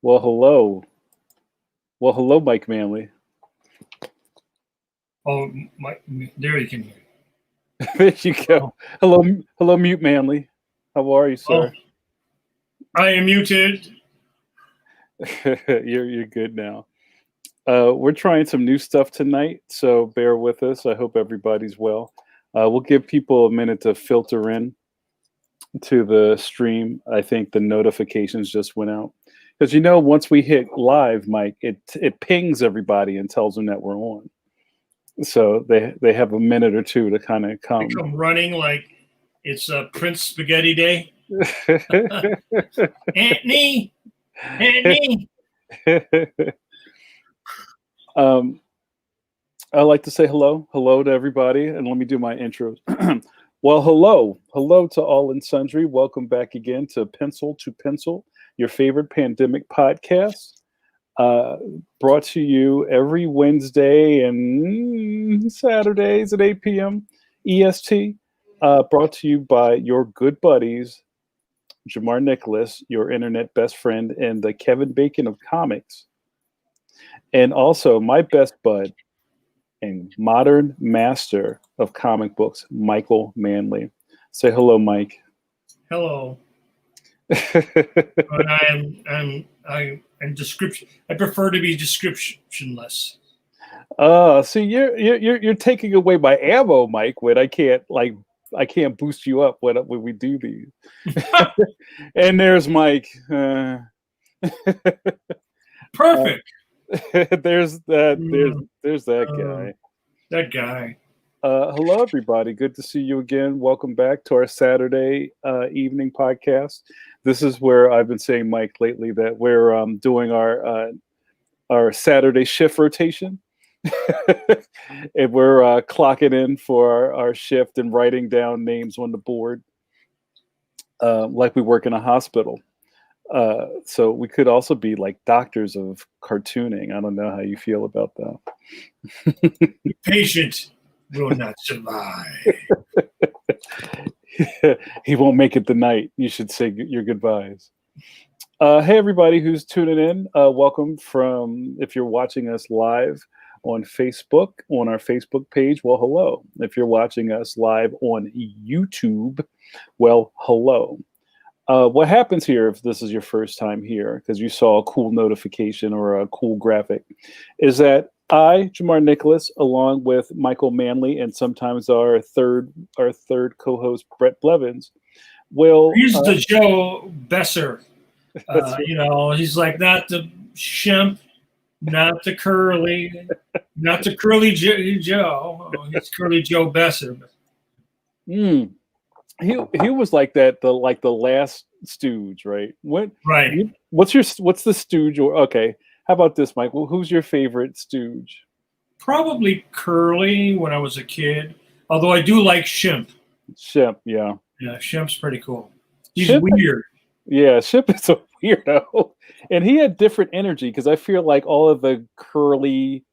Well, hello. Well, hello, Mike Manley. Oh, there you can hear. There you go. Oh, Hello, Mute Manley. How are you, oh, sir? I am muted. You're good now. We're trying some new stuff tonight, so bear with us. I hope everybody's well. We'll give people a minute to filter in to the stream. I think the notifications just went out because once we hit live, Mike, it pings everybody and tells them that we're on. So they have a minute or two to kind of I come. come running like it's Prince Spaghetti Day. Anthony, Anthony. I'd like to say hello to everybody, and let me do my intros. Well, hello to all and sundry. Welcome back again to Pencil to Pencil, your favorite pandemic podcast, brought to you every Wednesday and Saturdays at 8 p.m. EST. Brought to you by your good buddies, Jamar Nicholas, your internet best friend, and the Kevin Bacon of comics, and also my best bud and modern master of comic books, Michael Manley. Say hello, Mike. Hello. And I'm description. I prefer to be descriptionless. See, you're taking away my ammo, Mike. When I can't boost you up when we do these. And there's Mike. Perfect. There's that guy. That guy. Hello, everybody. Good to see you again. Welcome back to our Saturday evening podcast. This is where I've been saying, Mike, lately that we're doing our Saturday shift rotation. And we're clocking in for our shift and writing down names on the board like we work in a hospital. So we could also be like doctors of cartooning. I don't know how you feel about that. The patient will not survive. He won't make it tonight. You should say your goodbyes. Hey, everybody who's tuning in. Welcome if you're watching us live on Facebook, on our Facebook page, well, hello. If you're watching us live on YouTube, well, hello. What happens here if this is your first time here, because you saw a cool notification or a cool graphic, is that I, Jamar Nicholas, along with Michael Manley and sometimes our third co-host, Brett Blevins, will... He's the Joe Besser. He's like not the Shemp, not the Curly, not the Curly Joe. It's Curly Joe Besser. He was like that, the last stooge, right? Right. What's the stooge? Okay, how about this, Mike? Well, who's your favorite stooge? Probably Curly when I was a kid. Although I do like Shemp. Shemp, yeah. Yeah, Shemp's pretty cool. He's Shemp, weird. Yeah, Shemp is a weirdo. And he had different energy because I feel like all of the Curly,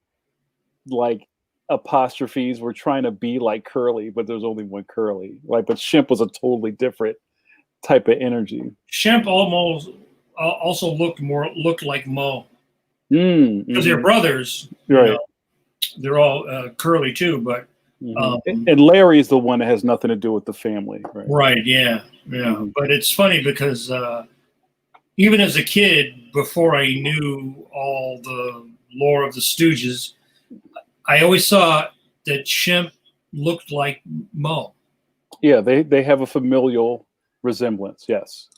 apostrophes were trying to be like Curly, but there's only one Curly. But Shemp was a totally different type of energy. Shemp almost also looked like Mo. Because they're brothers. Right. They're all Curly too, but and Larry is the one that has nothing to do with the family. Right, yeah. But it's funny because even as a kid, before I knew all the lore of the Stooges, I always thought that Shemp looked like Mo. Yeah, they have a familial resemblance, yes.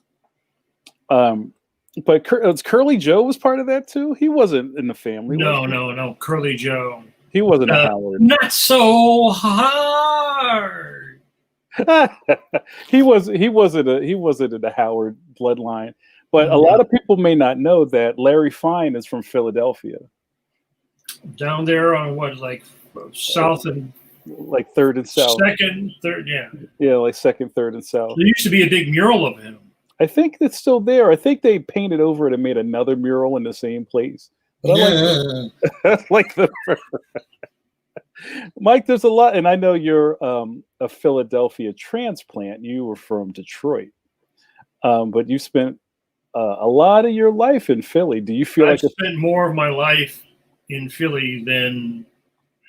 But Curly Joe was part of that too? He wasn't in the family. No. Curly Joe. He wasn't a Howard. Not so hard. he wasn't in the Howard bloodline. But a lot of people may not know that Larry Fine is from Philadelphia. Down there on south and third and south. Second, third, yeah. Yeah, second, third, and south. There used to be a big mural of him. I think it's still there. I think they painted over it and made another mural in the same place. But I like the Mike, there's a lot, and I know you're a Philadelphia transplant. You were from Detroit, but you spent a lot of your life in Philly. Do you feel I've like spent more of my life in Philly than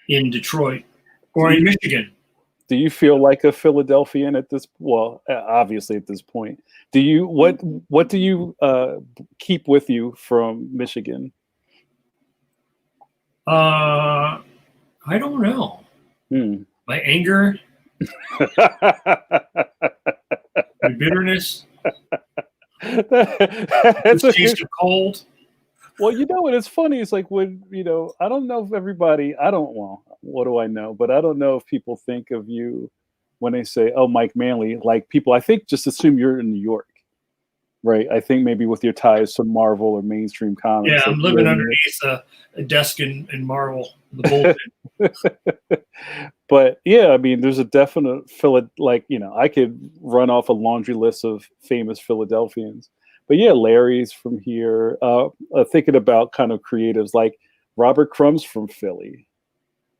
in Detroit or in Michigan. do you feel like a Philadelphian at this? Well, obviously at this point. Do you what do you keep with you from Michigan? I don't know. Hmm. My anger, my bitterness, That's the taste of cold. well, you know what? It's funny. It's like when I don't know if everybody. I don't. Well, what do I know? But I don't know if people think of you when they say, "Oh, Mike Manley." Like people, I think just assume you're in New York, right? I think maybe with your ties to Marvel or mainstream Yeah, comics. I'm living underneath a desk in Marvel, the bullpen. But yeah, I mean, there's a definite like I could run off a laundry list of famous Philadelphians. But yeah, Larry's from here. Thinking about kind of creatives like Robert Crumb's from Philly,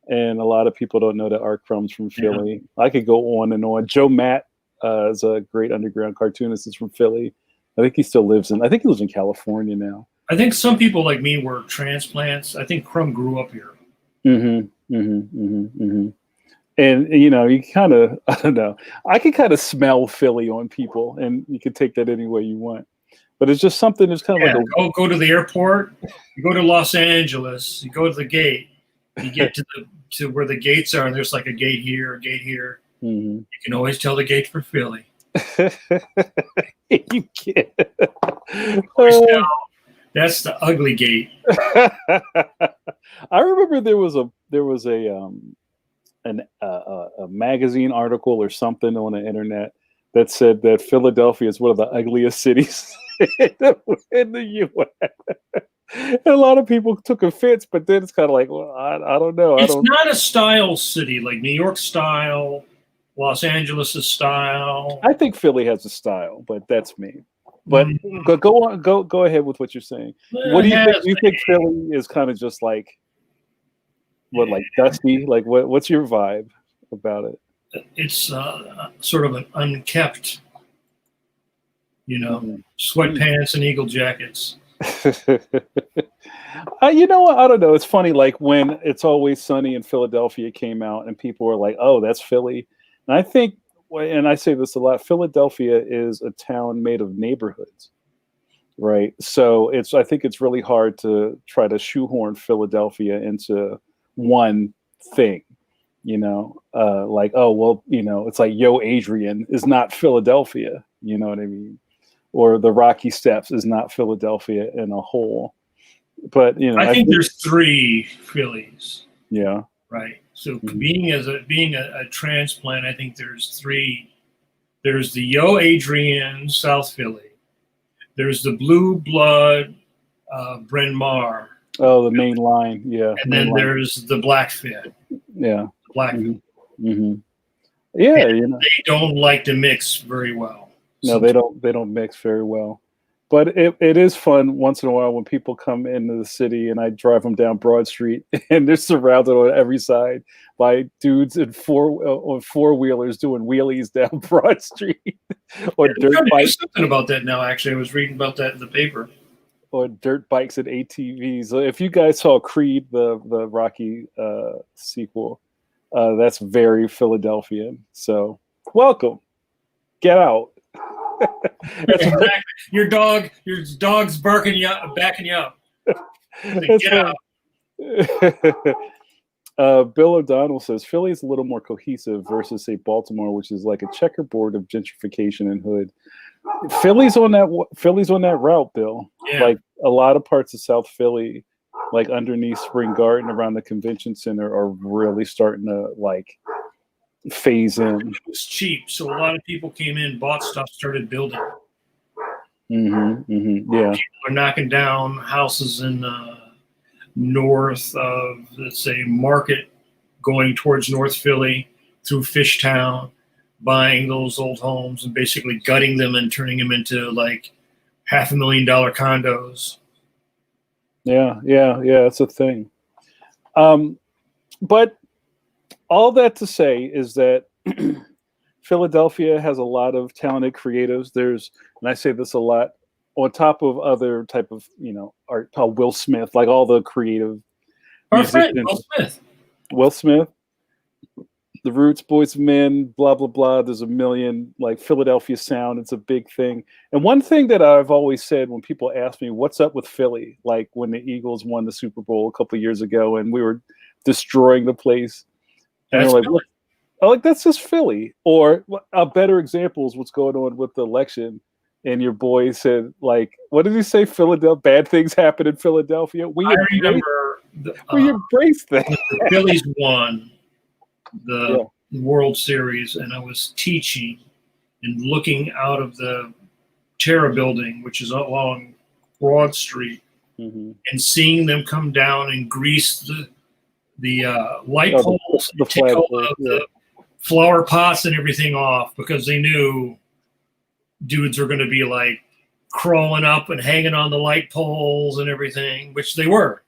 and a lot of people don't know that Art Crumb's from Philly. I could go on and on. Joe Matt is a great underground cartoonist. Is from Philly. I think he still lives in. I think he lives in California now. I think some people like me were transplants. I think Crumb grew up here. Mm-hmm. Mm-hmm. Mm-hmm. Mm-hmm. And you kind of, I don't know, I can kind of smell Philly on people, and you can take that any way you want. But it's just something that's kind of like go to the airport. You go to Los Angeles. You go to the gate. You get to where the gates are, and there's like a gate here, a gate here. Mm-hmm. You can always tell the gate for Philly. You can't. That's the ugly gate. I remember there was a magazine article or something on the internet that said that Philadelphia is one of the ugliest cities in the U.S. And a lot of people took offense, but then it's kind of like, well, I don't know. It's not a style city like New York style, Los Angeles style. I think Philly has a style, but that's me. But go on, go ahead with what you're saying. What do you think? Do you think Philly is kind of just like like dusty? Like what's your vibe about it? It's sort of an unkept, sweatpants and eagle jackets. You know what? I don't know. It's funny. Like when It's Always Sunny in Philadelphia came out, and people were like, "Oh, that's Philly." And I think, and I say this a lot, Philadelphia is a town made of neighborhoods, right? So I think it's really hard to try to shoehorn Philadelphia into one thing. Like, oh well, it's like Yo Adrian is not Philadelphia. You know what I mean? Or the Rocky Steps is not Philadelphia in a whole. But I think there's three Phillies. Yeah. Right. So being a transplant, I think there's three. There's the Yo Adrian South Philly. There's the Blue Blood Bryn Mawr. Oh, the main line, yeah. And then there's the Blackfit. Yeah. Blackfit. Mm-hmm. Yeah, they don't like to mix very well. No, they don't mix very well. But it is fun once in a while when people come into the city and I drive them down Broad Street and they're surrounded on every side by dudes on four-wheelers doing wheelies down Broad Street. Or dirt bikes. Something about that now, actually. I was reading about that in the paper. Or dirt bikes and ATVs. If you guys saw Creed, the Rocky sequel, that's very Philadelphian. So welcome. Get out. Exactly. Your dog's barking you up, backing you up. Get out. Bill O'Donnell says Philly's a little more cohesive versus say Baltimore, which is like a checkerboard of gentrification and hood. Philly's on that route, Bill. Yeah. Like a lot of parts of South Philly, like underneath Spring Garden around the convention center, are really starting to like phase in. It was cheap, so a lot of people came in, bought stuff, started building. Yeah, people are knocking down houses in north of, let's say, Market, going towards North Philly through Fishtown, buying those old homes and basically gutting them and turning them into like $500,000 condos. Yeah, it's a thing. But all that to say is that Philadelphia has a lot of talented creatives. And I say this a lot, on top of other type of, art, Will Smith, like all the creative Our friend musicians. Will Smith. Will Smith, the Roots, Boys and Men, blah blah blah. There's a million, like Philadelphia sound. It's a big thing. And one thing that I've always said when people ask me what's up with Philly, like when the Eagles won the Super Bowl a couple of years ago and we were destroying the place, and they're like, what? I'm like, that's just Philly. Or a better example is what's going on with the election. And your boy said, like, what did he say? Philadelphia, bad things happen in Philadelphia. I remember we embraced that. The Phillies won the World Series, and I was teaching and looking out of the Terra building, which is along Broad Street, and seeing them come down and grease the light poles, take all the flower pots and everything off, because they knew dudes were going to be like crawling up and hanging on the light poles and everything, which they were.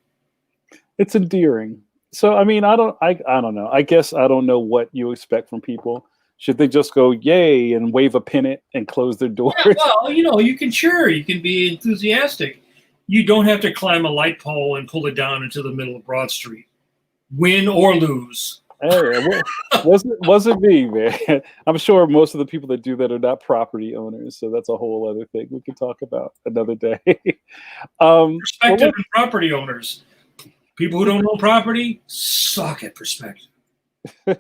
It's endearing. So, I mean, I don't know. I guess I don't know what you expect from people. Should they just go yay and wave a pennant and close their doors? Yeah, well, you can cheer, you can be enthusiastic. You don't have to climb a light pole and pull it down into the middle of Broad Street, win or lose. Hey, wasn't me, man. I'm sure most of the people that do that are not property owners, so that's a whole other thing we can talk about another day. Perspective and property owners. People who don't own property suck at perspective. You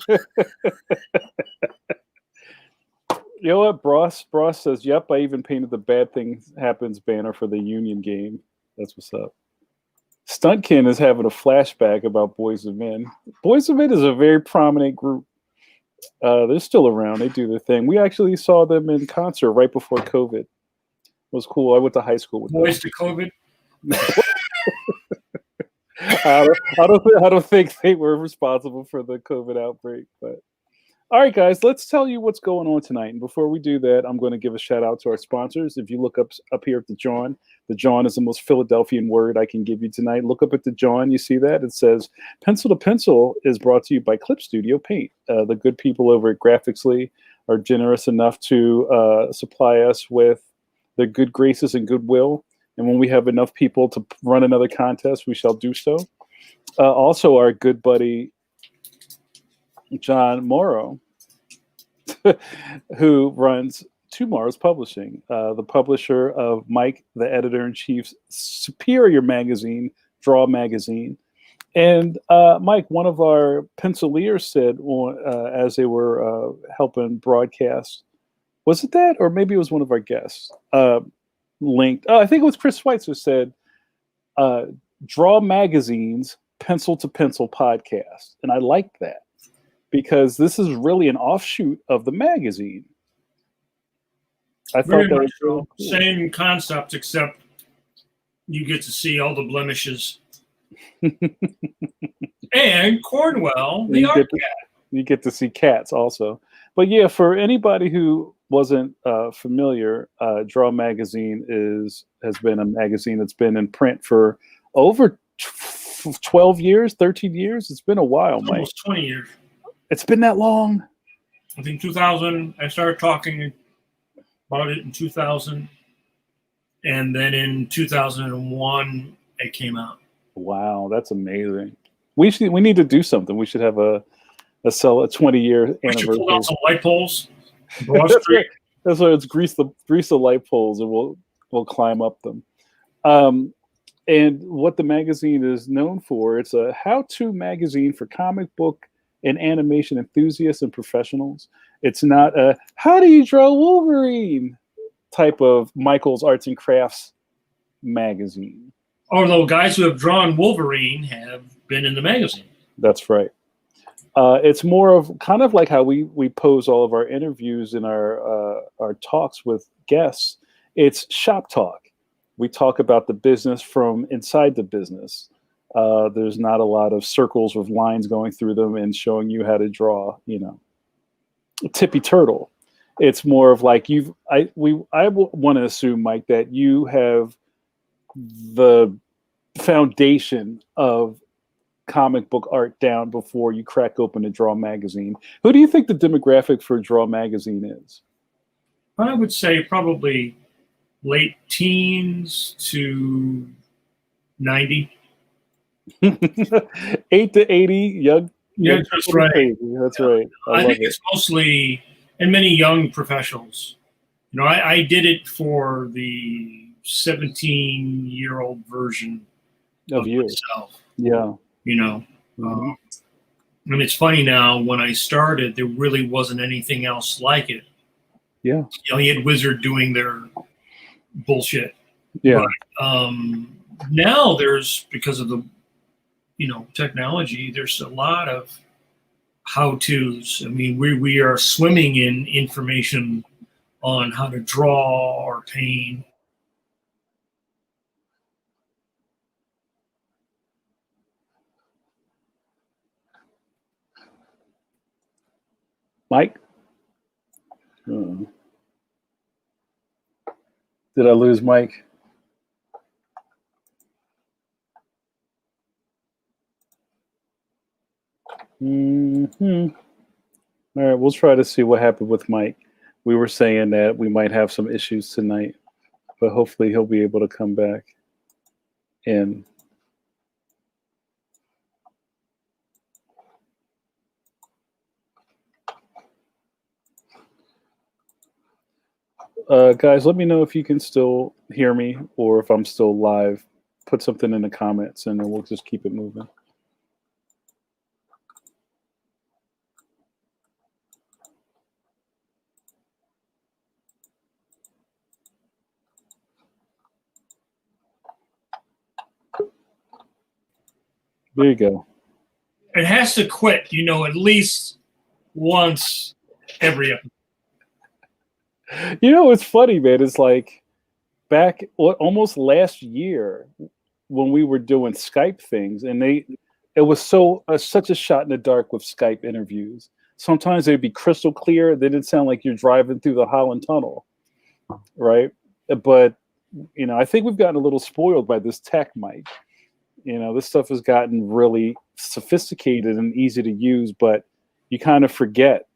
know what? Bross says, yep, I even painted the bad things happens banner for the Union game. That's what's up. Stuntkin is having a flashback about Boys and Men. Boys and Men is a very prominent group. They're still around. They do their thing. We actually saw them in concert right before COVID. It was cool. I went to high school with Boys them. to COVID? I don't think they were responsible for the COVID outbreak. But all right, guys, let's tell you what's going on tonight. And before we do that, I'm going to give a shout out to our sponsors. If you look up here at the John is the most Philadelphian word I can give you tonight. Look up at the John. You see that? It says Pencil to Pencil is brought to you by Clip Studio Paint. The good people over at Graphicsly are generous enough to supply us with their good graces and goodwill. And when we have enough people to run another contest, we shall do so. Also, our good buddy, John Morrow, who runs Tomorrow's Publishing, the publisher of Mike, the editor-in-chief's superior magazine, Draw Magazine. And Mike, one of our penciliers said as they were helping broadcast, was it that? Or maybe it was one of our guests. Linked. I think it was Chris Schweitzer said, Draw Magazine's Pencil to Pencil podcast. And I like that because this is really an offshoot of the magazine. I thought that was really cool. Same concept, except you get to see all the blemishes. And Cornwell, the art cat. You get to see cats also. But yeah, for anybody who wasn't familiar, Draw Magazine has been a magazine that's been in print for over 12 years, 13 years. It's been a while, Mike. Almost 20 years. It's been that long? I think 2000, I started talking about it in 2000. And then in 2001, it came out. Wow, that's amazing. We need to do something. We should have a 20-year anniversary. We should pull out some light poles. That's why it's grease the light poles, and we'll climb up them. And what the magazine is known for, it's a how-to magazine for comic book and animation enthusiasts and professionals. It's not a how do you draw Wolverine type of Michael's Arts and Crafts magazine. Although guys who have drawn Wolverine have been in the magazine. That's right. It's more of kind of like how we pose all of our interviews and our talks with guests. It's shop talk. We talk about the business from inside the business. There's not a lot of circles with lines going through them and showing you how to draw, Tippy Turtle. It's more of like I want to assume, Mike, that you have the foundation of comic book art down before you crack open a Draw Magazine. Who do you think the demographic for Draw Magazine is? I would say probably late teens to 90. 8 to 80, young. Yeah, that's right. Crazy. That's right. I think it's mostly, and many young professionals. You know, I did it for the 17-year-old version of myself. Yeah. You know, I mean, it's funny now. When I started, there really wasn't anything else like it. Yeah. You know, you had Wizard doing their bullshit. Yeah. But now there's, because of the, you know, technology, there's a lot of how-tos. I mean, we are swimming in information on how to draw or paint. Mike? Did I lose Mike? All right, we'll try to see what happened with Mike. We were saying that we might have some issues tonight, but hopefully he'll be able to come back in. Guys, let me know if you can still hear me or if I'm still live. Put something in the comments and then we'll just keep it moving. There you go. It has to quit, you know, at least once every episode. You know, it's funny, man. It's like back almost last year when we were doing Skype things, and it was such a shot in the dark with Skype interviews. Sometimes they'd be crystal clear. They didn't sound like you're driving through the Holland Tunnel, right? But you know, I think we've gotten a little spoiled by this tech, Mike. You know, this stuff has gotten really sophisticated and easy to use, but you kind of forget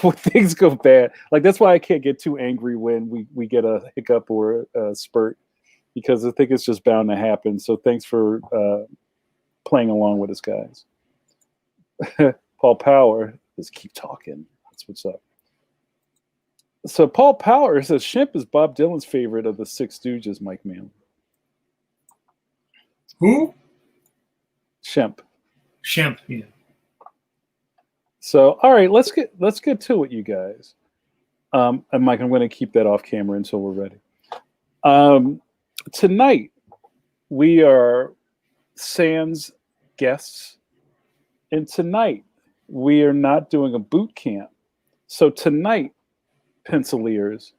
when things go bad. Like, that's why I can't get too angry when we get a hiccup or a spurt, because I think it's just bound to happen. So thanks for playing along with us, guys. Paul Power, just keep talking. That's what's up. So Paul Power says Shemp is Bob Dylan's favorite of the Six Stooges, Mike Mann. Who? Shemp. Shemp, yeah. So, all right, let's get to it, you guys. And Mike, I'm going to keep that off camera until we're ready. Tonight, we are sans guests, and tonight we are not doing a boot camp. So tonight, Penciliers,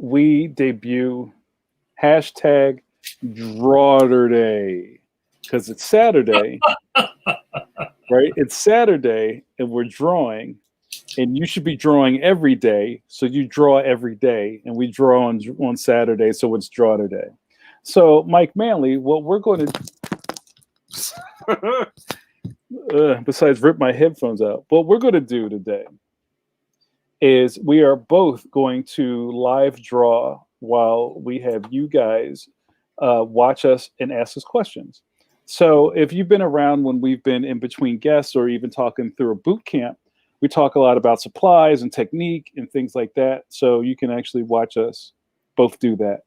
we debut hashtag Drawterday, because it's Saturday. Right? It's Saturday and we're drawing, and you should be drawing every day. So you draw every day, and we draw on Saturday. So it's draw today. So Mike Manley, what we're going to, besides rip my headphones out, what we're going to do today is we are both going to live draw while we have you guys watch us and ask us questions. So if you've been around when we've been in between guests or even talking through a boot camp, we talk a lot about supplies and technique and things like that. So you can actually watch us both do that.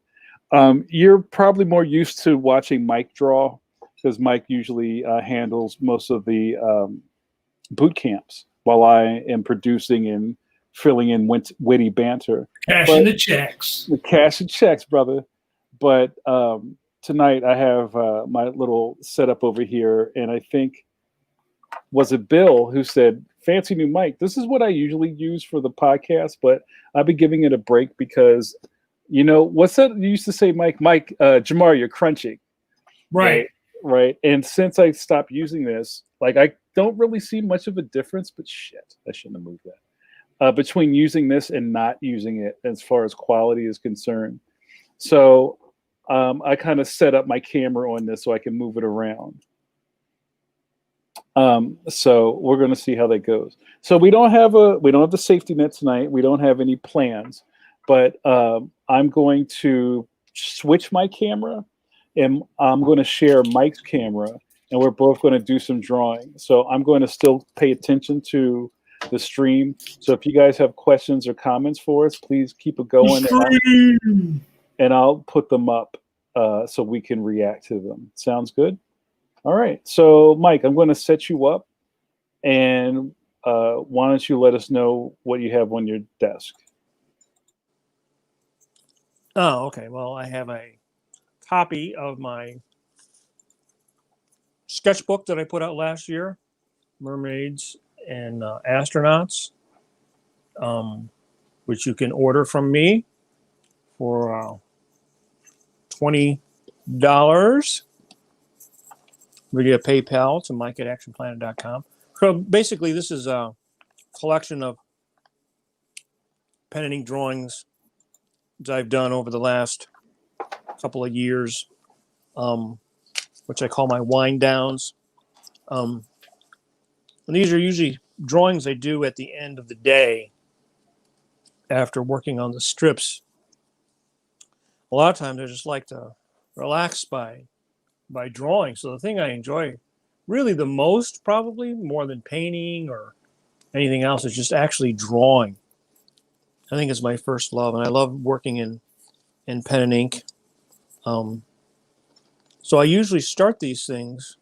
You're probably more used to watching Mike draw, because Mike usually handles most of the boot camps while I am producing and filling in witty banter. Cashing the checks. The cash and checks, brother. But tonight I have my little setup over here, and I think, was it Bill who said, fancy new mic? This is what I usually use for the podcast, but I've been giving it a break because, you know, what's that you used to say, Mike, Jamar, you're crunching. Right. And since I stopped using this, like, I don't really see much of a difference, but shit, I shouldn't have moved that. Between using this and not using it as far as quality is concerned. So I kind of set up my camera on this so I can move it around. So we're going to see how that goes. So we don't have the safety net tonight. We don't have any plans, but I'm going to switch my camera, and I'm going to share Mike's camera, and we're both going to do some drawing. So I'm going to still pay attention to the stream. So if you guys have questions or comments for us, please keep it going, and I'll put them up so we can react to them. Sounds good? All right. So Mike, I'm going to set you up, and why don't you let us know what you have on your desk? Oh, okay. Well, I have a copy of my sketchbook that I put out last year, Mermaids and Astronauts, which you can order from me for $20. Via PayPal to mike@actionplanet.com. So basically, this is a collection of pen and ink drawings that I've done over the last couple of years, which I call my wind downs. And these are usually drawings I do at the end of the day after working on the strips. A lot of times I just like to relax by drawing. So the thing I enjoy really the most, probably more than painting or anything else, is just actually drawing. I think it's my first love, and I love working in pen and ink. So I usually start these things,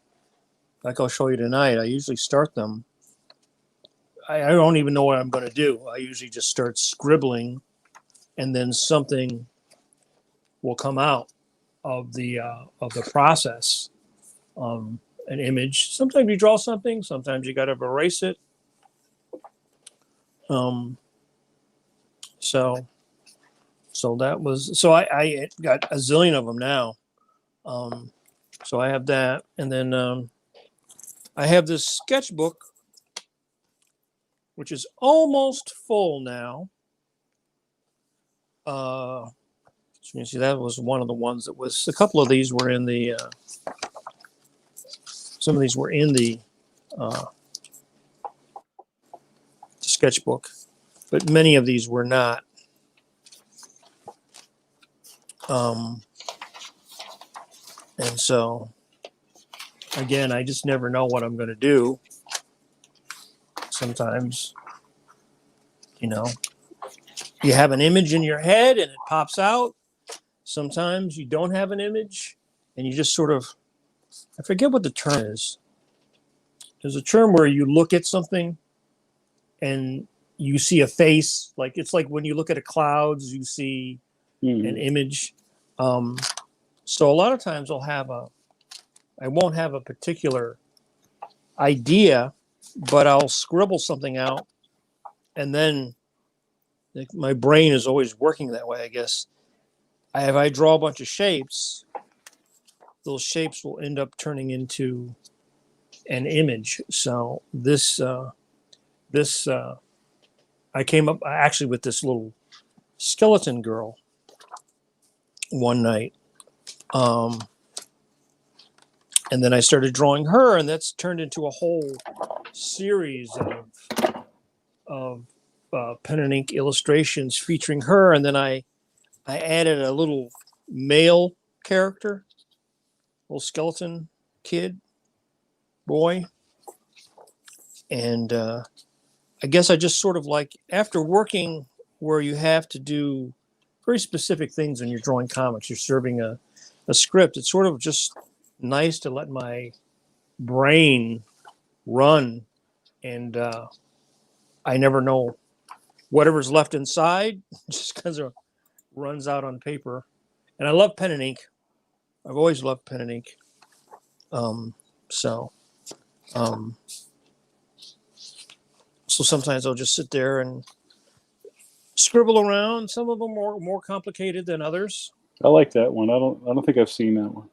like I'll show you tonight. I usually start them. I don't even know what I'm going to do. I usually just start scribbling, and then something will come out of the process. An image. Sometimes you draw something. Sometimes you got to erase it. So that was, so I got a zillion of them now. So I have that, and then I have this sketchbook, which is almost full now. So you can see that was one of the ones that was, a couple of these were in the, some of these were in the sketchbook, but many of these were not. And so, again, I just never know what I'm going to do. Sometimes, you know, you have an image in your head and it pops out. Sometimes you don't have an image and you just sort of, I forget what the term is. There's a term where you look at something and you see a face. Like, it's like when you look at a clouds, you see an image. So a lot of times I won't have a particular idea, but I'll scribble something out, and then my brain is always working that way, I guess. If I draw a bunch of shapes, those shapes will end up turning into an image. So I came up actually with this little skeleton girl one night. And then I started drawing her, and that's turned into a whole series of pen and ink illustrations featuring her. And then I added a little male character, little skeleton kid, boy. And I guess I just sort of like, after working where you have to do very specific things when you're drawing comics, you're serving a script, it's sort of just nice to let my brain run, and I never know whatever's left inside just kind of runs out on paper. And I love pen and ink. I've always loved pen and ink. So sometimes I'll just sit there and scribble around. Some of them are more complicated than others. I like that one. I don't think I've seen that one.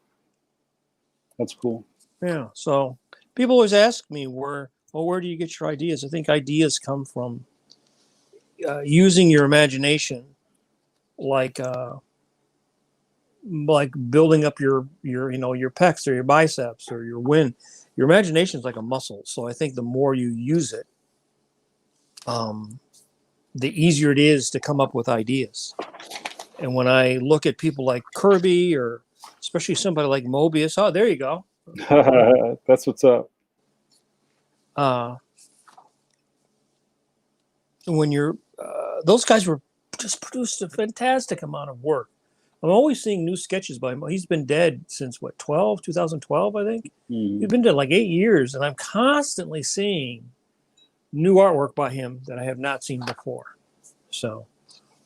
That's cool. Yeah. So people always ask me where do you get your ideas? I think ideas come from using your imagination, like building up your pecs or your biceps or your wind. Your imagination is like a muscle. So I think the more you use it, the easier it is to come up with ideas. And when I look at people like Kirby or especially somebody like Mobius, oh, there you go. That's what's up. When you're, those guys were just produced a fantastic amount of work. I'm always seeing new sketches by him. He's been dead since what, 2012, I think. He's been dead like 8 years, and I'm constantly seeing new artwork by him that I have not seen before. So,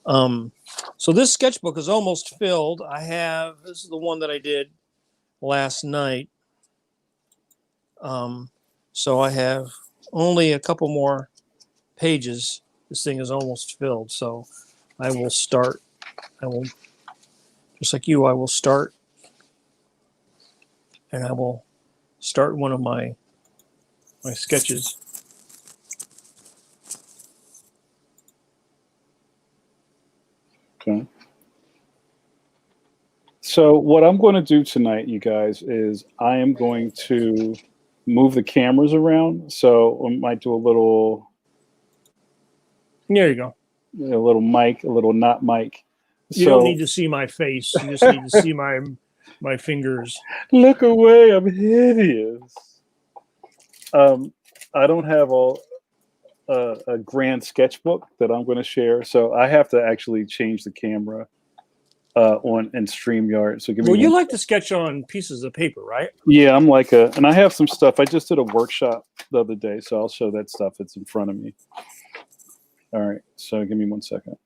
so this sketchbook is almost filled. This is the one that I did last night. So I have only a couple more pages. This thing is almost filled. So I will start. Just like you, I will start. And I will start one of my sketches. Okay. So what I'm going to do tonight, you guys, is I am going to move the cameras around. So I might do a little. There you go. A little mic, a little not mic. You don't need to see my face. You just need to see my fingers. Look away! I'm hideous. I don't have a grand sketchbook that I'm going to share, so I have to actually change the camera in StreamYard. So you like to sketch on pieces of paper, right? Yeah, I'm like and I have some stuff. I just did a workshop the other day, so I'll show that stuff. It's in front of me. All right, so give me 1 second.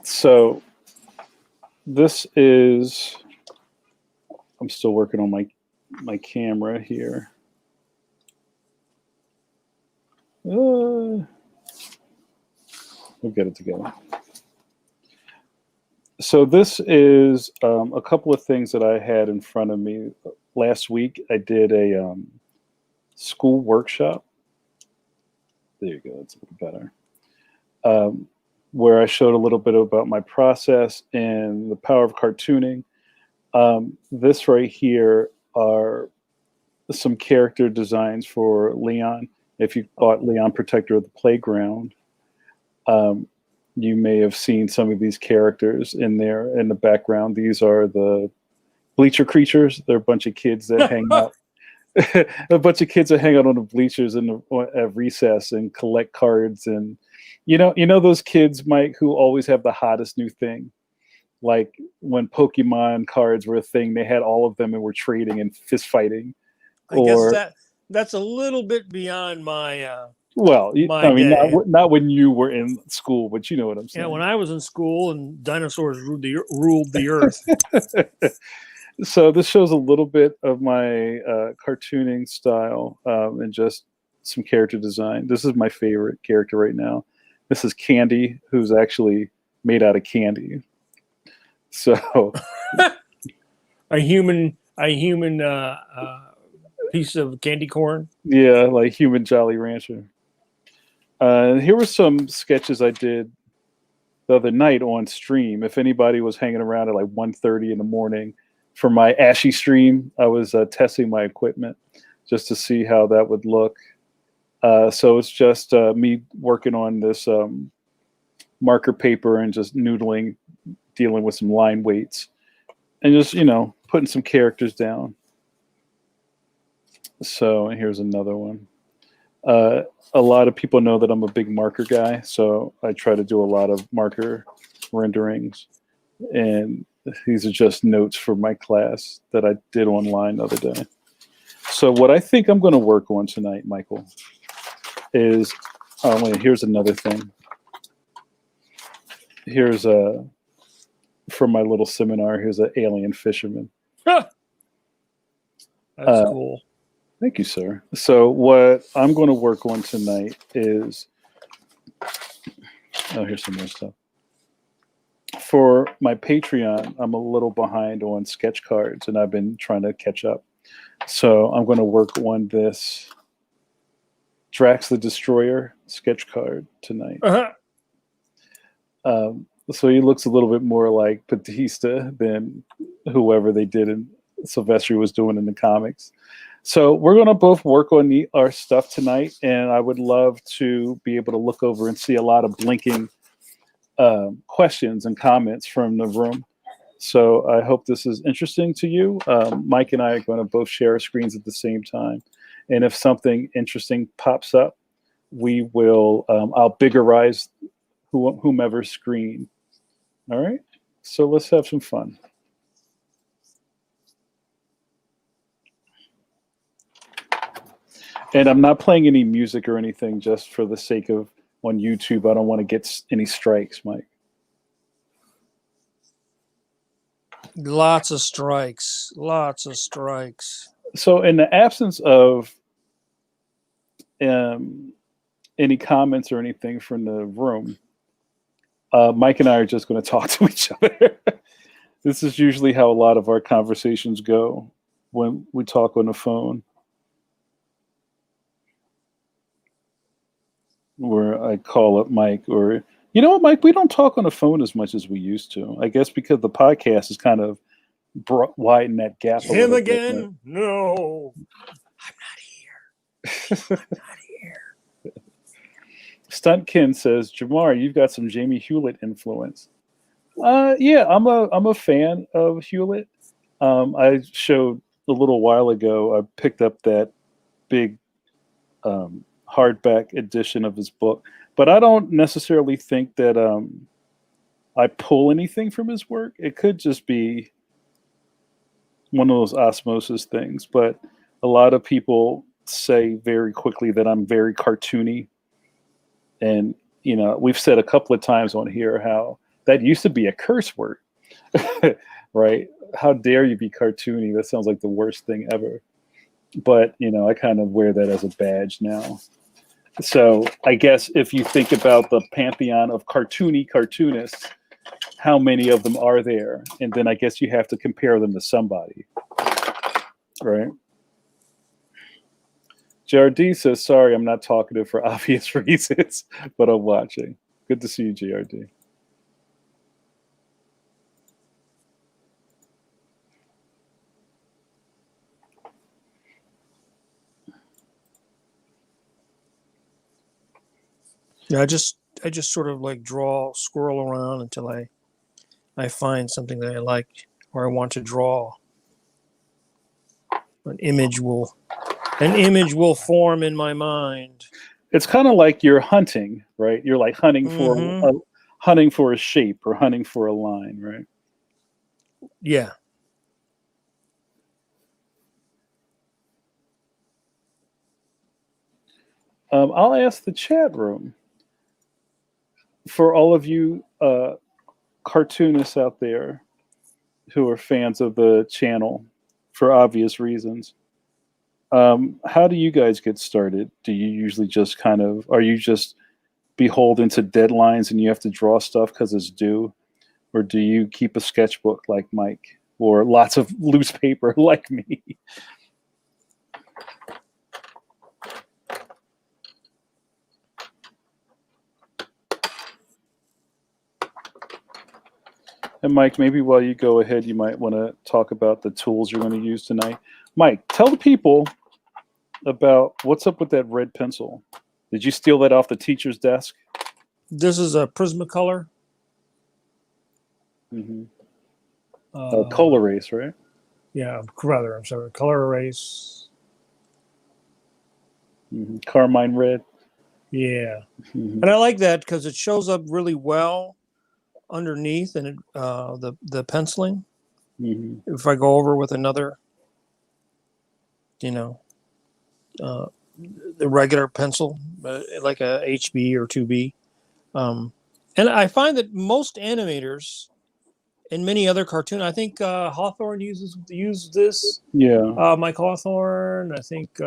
So this is, I'm still working on my camera here. We'll get it together. So this is a couple of things that I had in front of me. Last week, I did a school workshop. There you go, that's a little better. Where I showed a little bit about my process and the power of cartooning. This right here are some character designs for Leon. If you bought Leon Protector of the Playground, you may have seen some of these characters in there in the background. These are the bleacher creatures. They're a bunch of kids that hang out. A bunch of kids that hang out on the bleachers at recess and collect cards. And you know those kids, Mike, who always have the hottest new thing. Like when Pokemon cards were a thing, they had all of them and were trading and fist fighting. I guess that's a little bit beyond my. Well, I mean, not when you were in school, but you know what I'm saying. Yeah, when I was in school and dinosaurs ruled the earth. So this shows a little bit of my cartooning style and just some character design. This is my favorite character right now. This is Candy, who's actually made out of candy. So a human piece of candy corn. Yeah, like human Jolly Rancher. Here were some sketches I did the other night on stream. If anybody was hanging around at like 1:30 in the morning for my Ashy stream, I was testing my equipment just to see how that would look. So it's just me working on this marker paper and just noodling, dealing with some line weights, and just putting some characters down. So here's another one. A lot of people know that I'm a big marker guy, so I try to do a lot of marker renderings. And these are just notes for my class that I did online the other day. So what I think I'm going to work on tonight, Michael, is, here's another thing. Here's from my little seminar, here's an alien fisherman. That's cool. Thank you, sir. So what I'm going to work on tonight is, here's some more stuff. For my Patreon, I'm a little behind on sketch cards, and I've been trying to catch up. So I'm going to work on this Drax the Destroyer sketch card tonight. So he looks a little bit more like Batista than whoever they did and Silvestri was doing in the comics. So we're going to both work on our stuff tonight, and I would love to be able to look over and see a lot of blinking questions and comments from the room. So I hope this is interesting to you. Mike and I are going to both share our screens at the same time. And if something interesting pops up, we will, I'll biggerize whomever's screen. All right. So let's have some fun. And I'm not playing any music or anything just for the sake of on YouTube. I don't want to get any strikes, Mike. Lots of strikes. Lots of strikes. So in the absence of any comments or anything from the room, Mike and I are just going to talk to each other. This is usually how a lot of our conversations go when we talk on the phone. Where I call up Mike, or you know what, Mike, we don't talk on the phone as much as we used to. I guess because the podcast has kind of widened that gap. Him again? Bit. No, I'm not here. I'm not here. Stuntkin says, Jamar, you've got some Jamie Hewlett influence. Yeah, I'm a fan of Hewlett. I showed a little while ago. I picked up that big hardback edition of his book, but I don't necessarily think that I pull anything from his work. It could just be one of those osmosis things, but a lot of people say very quickly that I'm very cartoony. And, you know, we've said a couple of times on here how that used to be a curse word, right? How dare you be cartoony? That sounds like the worst thing ever. But, you know, I kind of wear that as a badge now. So I guess if you think about the pantheon of cartoony cartoonists, how many of them are there? And then I guess you have to compare them to somebody, right? JRD says, sorry, I'm not talkative for obvious reasons, but I'm watching. Good to see you, JRD. Yeah, I just sort of like squirrel around until I find something that I like or I want to draw. An image will form in my mind. It's kind of like you're hunting, right? You're like hunting for a shape or hunting for a line, right? Yeah. I'll ask the chat room for all of you cartoonists out there who are fans of the channel for obvious reasons. How do you guys get started? Do you usually just are you just beholden to deadlines and you have to draw stuff because it's due? Or do you keep a sketchbook like Mike or lots of loose paper like me? And Mike, maybe while you go ahead, you might want to talk about the tools you're going to use tonight. Mike, tell the people about what's up with that red pencil. Did you steal that off the teacher's desk? This is a Prismacolor. Mm-hmm. Color erase, right? Yeah, rather, I'm sorry, color erase. Mm-hmm. Carmine red. Yeah. Mm-hmm. And I like that because it shows up really well underneath and the penciling. Mm-hmm. If I go over with another, the regular pencil, like a HB or 2B. And I find that most animators and many other cartoon, I think Hawthorne used this. Yeah. Mike Hawthorne, I think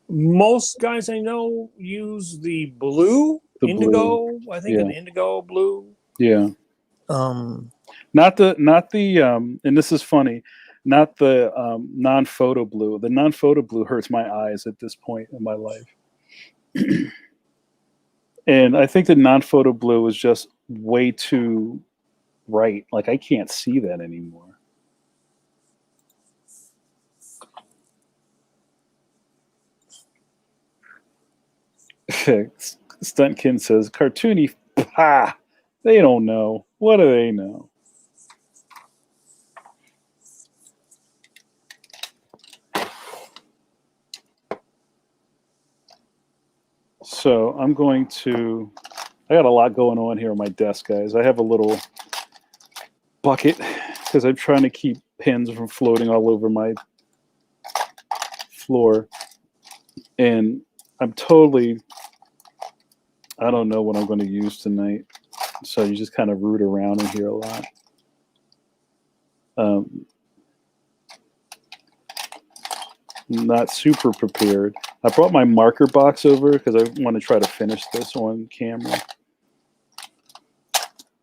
most guys I know use the blue. Indigo, blue. I think an indigo blue. Yeah. Not the and this is funny, not the non-photo blue. The non-photo blue hurts my eyes at this point in my life. And I think the non-photo blue is just way too bright. Like I can't see that anymore. Stuntkin says, cartoony, pah, they don't know. What do they know? So I'm going to, I got a lot going on here on my desk, guys. I have a little bucket because I'm trying to keep pins from floating all over my floor. And I'm totally, I don't know what I'm going to use tonight. So you just kind of root around in here a lot. Not super prepared. I brought my marker box over because I want to try to finish this on camera.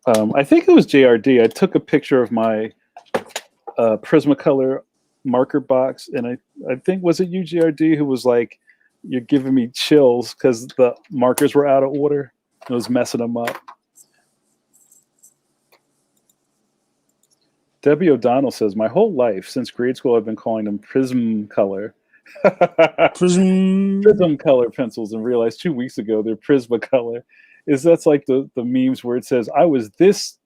I think it was JRD. I took a picture of my Prismacolor marker box, and I think, was it you, JRD, who was like, you're giving me chills because the markers were out of order. It was messing them up. Debbie O'Donnell says, my whole life, since grade school, I've been calling them Prismacolor. Prismacolor pencils, and realized 2 weeks ago they're Prismacolor. That's like the memes where it says, I was this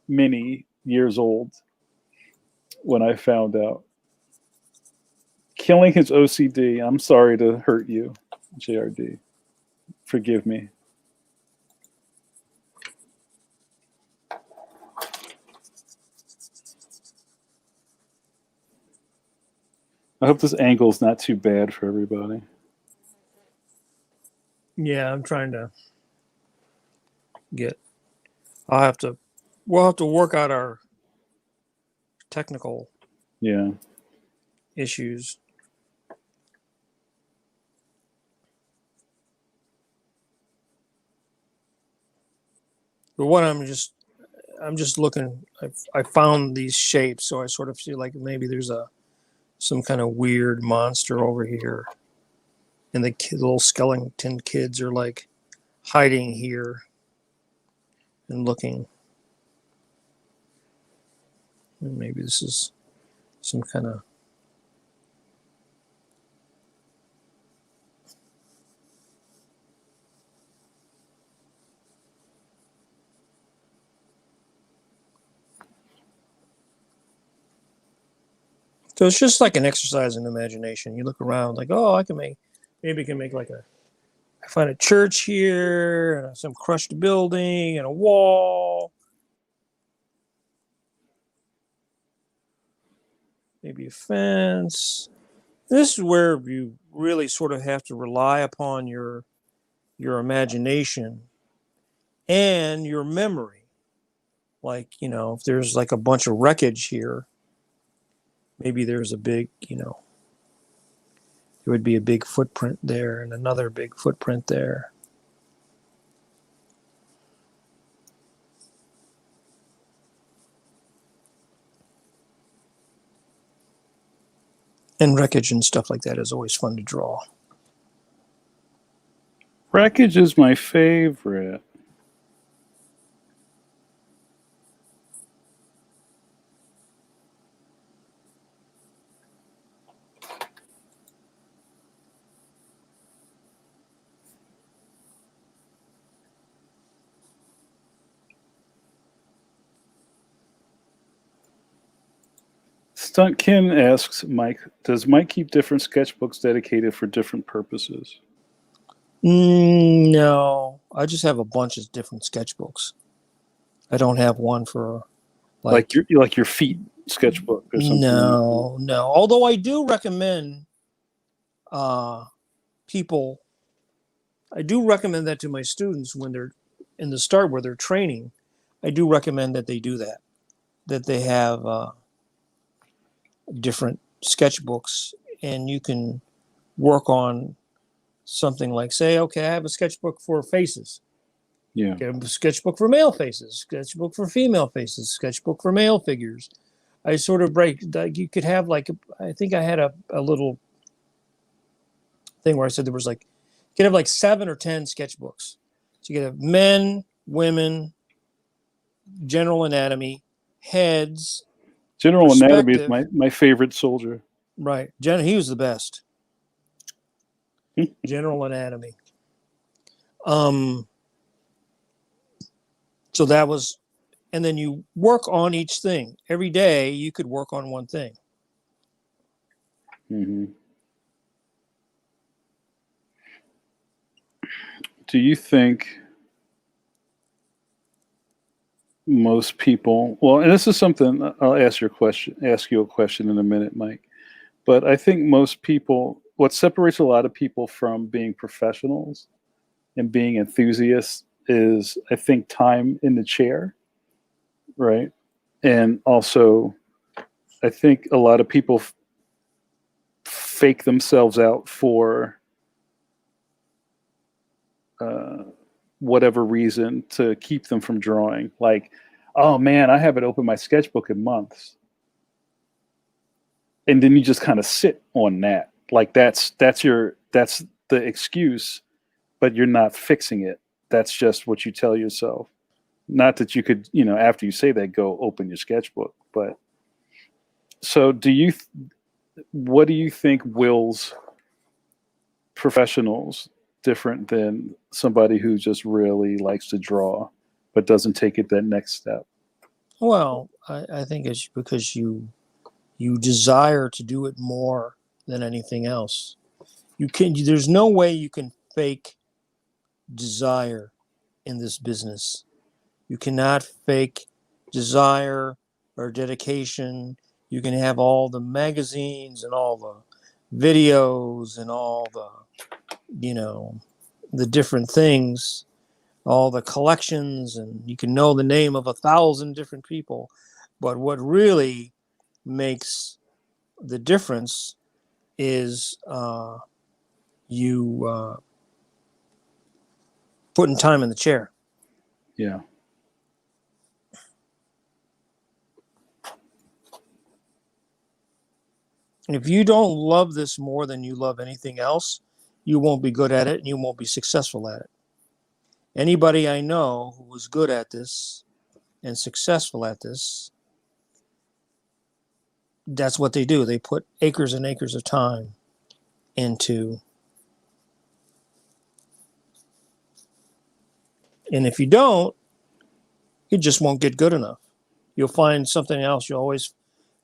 many years old when I found out. Killing his OCD. I'm sorry to hurt you, JRD. Forgive me. I hope this angle's not too bad for everybody. Yeah, I'm trying to get. We'll have to work out our technical issues. But what I'm just looking. I found these shapes, so I sort of feel like maybe there's some kind of weird monster over here, and the little skeleton kids are like hiding here and looking. And maybe this is some kind of. So it's just like an exercise in imagination. You look around like, oh, I can make like I find a church here and some crushed building and a wall. Maybe a fence. This is where you really sort of have to rely upon your imagination and your memory. Like, if there's like a bunch of wreckage here, maybe there's a big, there would be a big footprint there and another big footprint there. And wreckage and stuff like that is always fun to draw. Wreckage is my favorite. Stuntkin asks Mike, does Mike keep different sketchbooks dedicated for different purposes? No, I just have a bunch of different sketchbooks. I don't have one for like your feet sketchbook or something. No. Although I do recommend people. I do recommend that to my students when they're in the start where they're training. I do recommend that they do that. That they have different sketchbooks, and you can work on something like, say, okay, I have a sketchbook for faces. Yeah. Get a sketchbook for male faces, sketchbook for female faces, sketchbook for male figures. I sort of break, like you could have like, I think I had a little thing where I said there was like, you could have like 7 or 10 sketchbooks. So you could have men, women, general anatomy, heads, General Anatomy is perspective. my favorite soldier. Right. He was the best. General anatomy. So that was, and then you work on each thing. Every day you could work on one thing. Mm-hmm. Do you think most people, well, and this is something I'll ask you a question in a minute, Mike, but I think most people, what separates a lot of people from being professionals and being enthusiasts is, I think, time in the chair, right? And also, I think a lot of people fake themselves out for whatever reason to keep them from drawing. Like, oh man, I haven't opened my sketchbook in months. And then you just kind of sit on that. Like that's the excuse, but you're not fixing it. That's just what you tell yourself. Not that you could, after you say that, go open your sketchbook. But so what do you think wills professionals different than somebody who just really likes to draw but doesn't take it that next step? Well, I think it's because you desire to do it more than anything else. There's no way you can fake desire in this business. You cannot fake desire or dedication. You can have all the magazines and all the videos and all the, the different things, all the collections, and you can know the name of 1,000 different people. But what really makes the difference is you putting time in the chair. Yeah. If you don't love this more than you love anything else, you won't be good at it and you won't be successful at it. Anybody I know who was good at this and successful at this, that's what they do. They put acres and acres of time into. And if you don't, it just won't get good enough. You'll find something else. You'll always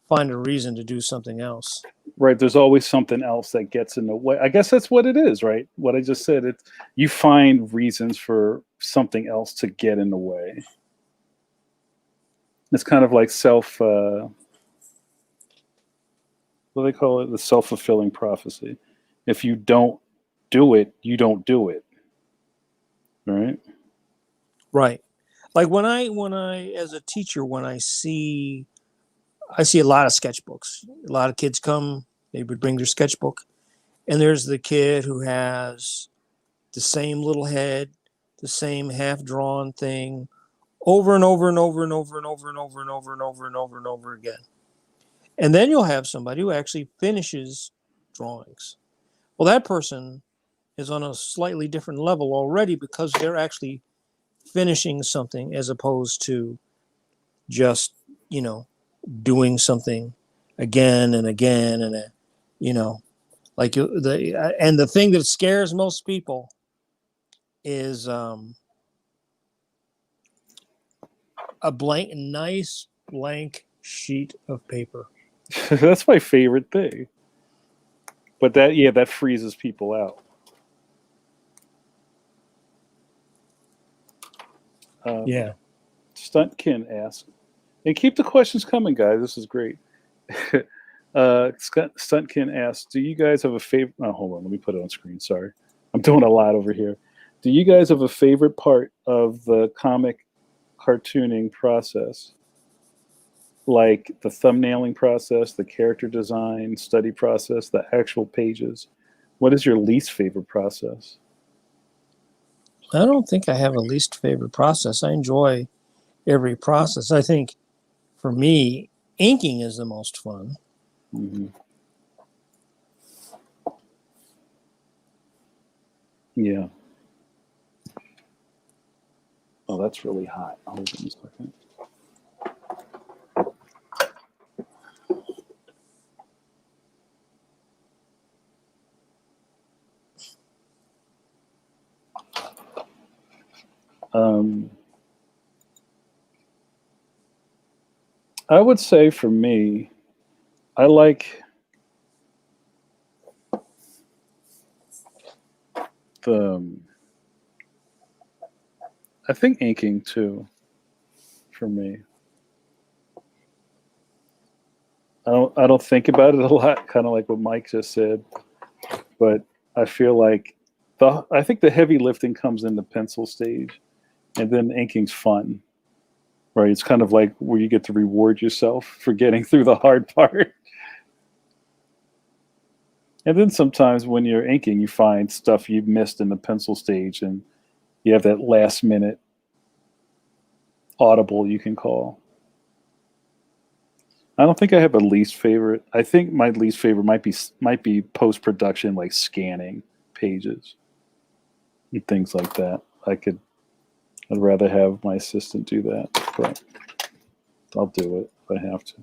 find a reason to do something else. Right. There's always something else that gets in the way. I guess that's what it is, right? What I just said. You find reasons for something else to get in the way. It's kind of like what do they call it? The self-fulfilling prophecy. If you don't do it, you don't do it. Right? Right. Like when I as a teacher, when I see a lot of sketchbooks. A lot of kids come, they would bring their sketchbook, and there's the kid who has the same little head, the same half-drawn thing, over and over and over and over and over and over and over and over and over and over again. And then you'll have somebody who actually finishes drawings. Well, that person is on a slightly different level already because they're actually finishing something as opposed to just, doing something again and again and like the thing that scares most people is a nice blank sheet of paper. That's my favorite thing. But that freezes people out. Yeah. Stuntkin asks, and keep the questions coming, guys. This is great. Stuntkin asks, do you guys have a favorite? Oh, hold on. Let me put it on screen. Sorry. I'm doing a lot over here. Do you guys have a favorite part of the comic cartooning process? Like the thumbnailing process, the character design, study process, the actual pages. What is your least favorite process? I don't think I have a least favorite process. I enjoy every process. I think for me, inking is the most fun. Mm-hmm. Yeah. Oh, that's really hot. Hold on a second. Um, I would say for me, I like the. I think inking too. For me, I don't think about it a lot. Kind of like what Mike just said, but I feel like I think the heavy lifting comes in the pencil stage, and then inking's fun, right? It's kind of like where you get to reward yourself for getting through the hard part. And then sometimes when you're inking, you find stuff you've missed in the pencil stage, and you have that last minute audible you can call. I don't think I have a least favorite. I think my least favorite might be post production, like scanning pages and things like that. I'd rather have my assistant do that, but I'll do it if I have to.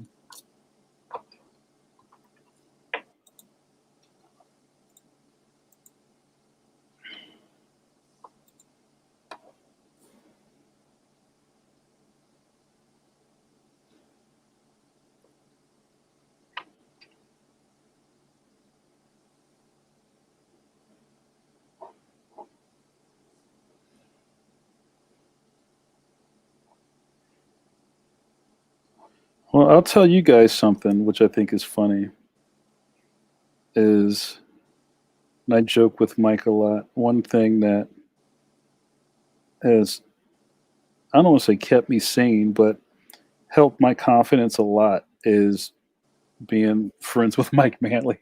Well, I'll tell you guys something which I think is funny. Is, and I joke with Mike a lot. One thing that has, I don't want to say kept me sane, but helped my confidence a lot is being friends with Mike Manley.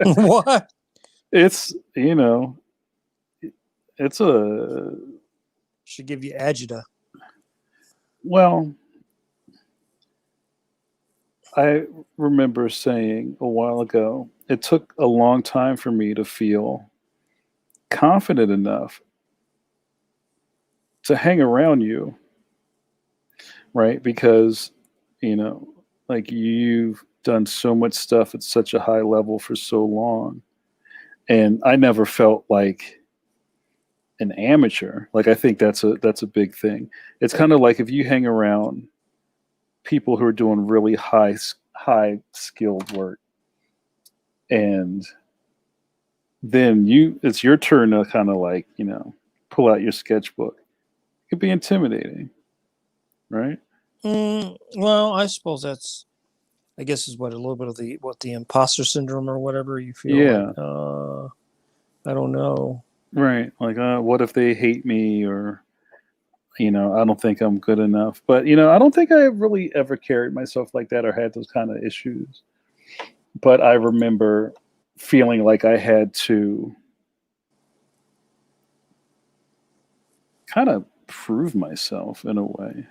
What? It's, it's a, Should give you agita. well, I remember saying a while ago, it took a long time for me to feel confident enough to hang around you, right? Because, you know, like you've done so much stuff at such a high level for so long. And I never felt like an amateur. Like I think that's a big thing. It's kind of like if you hang around people who are doing really high skilled work, and then it's your turn to kind of like pull out your sketchbook. It could be intimidating, right? Well, I suppose I guess is what a little bit of the imposter syndrome or whatever you feel Yeah, like. I don't know. right. Like, what if they hate me, or I don't think I'm good enough. But I don't think I really ever carried myself like that or had those kind of issues. But I remember feeling like I had to kind of prove myself in a way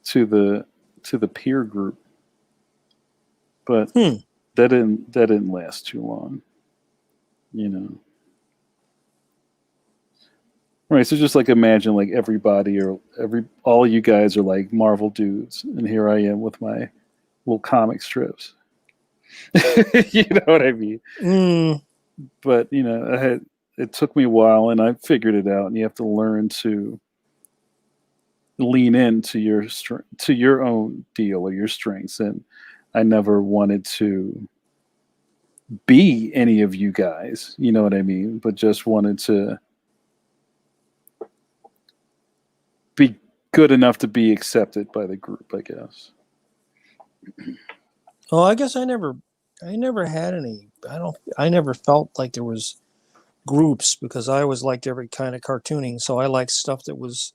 to the peer group. But that didn't last too long. Right, so just like imagine like everybody or all you guys are like Marvel dudes, and here I am with my little comic strips. You know what I mean? But it took me a while, and I figured it out. And you have to learn to lean into your own deal or your strengths. And I never wanted to be any of you guys. You know what I mean? But just wanted to be good enough to be accepted by the group, I guess. Well, I guess I never had any. I never felt like there was groups because I always liked every kind of cartooning. So I liked stuff that was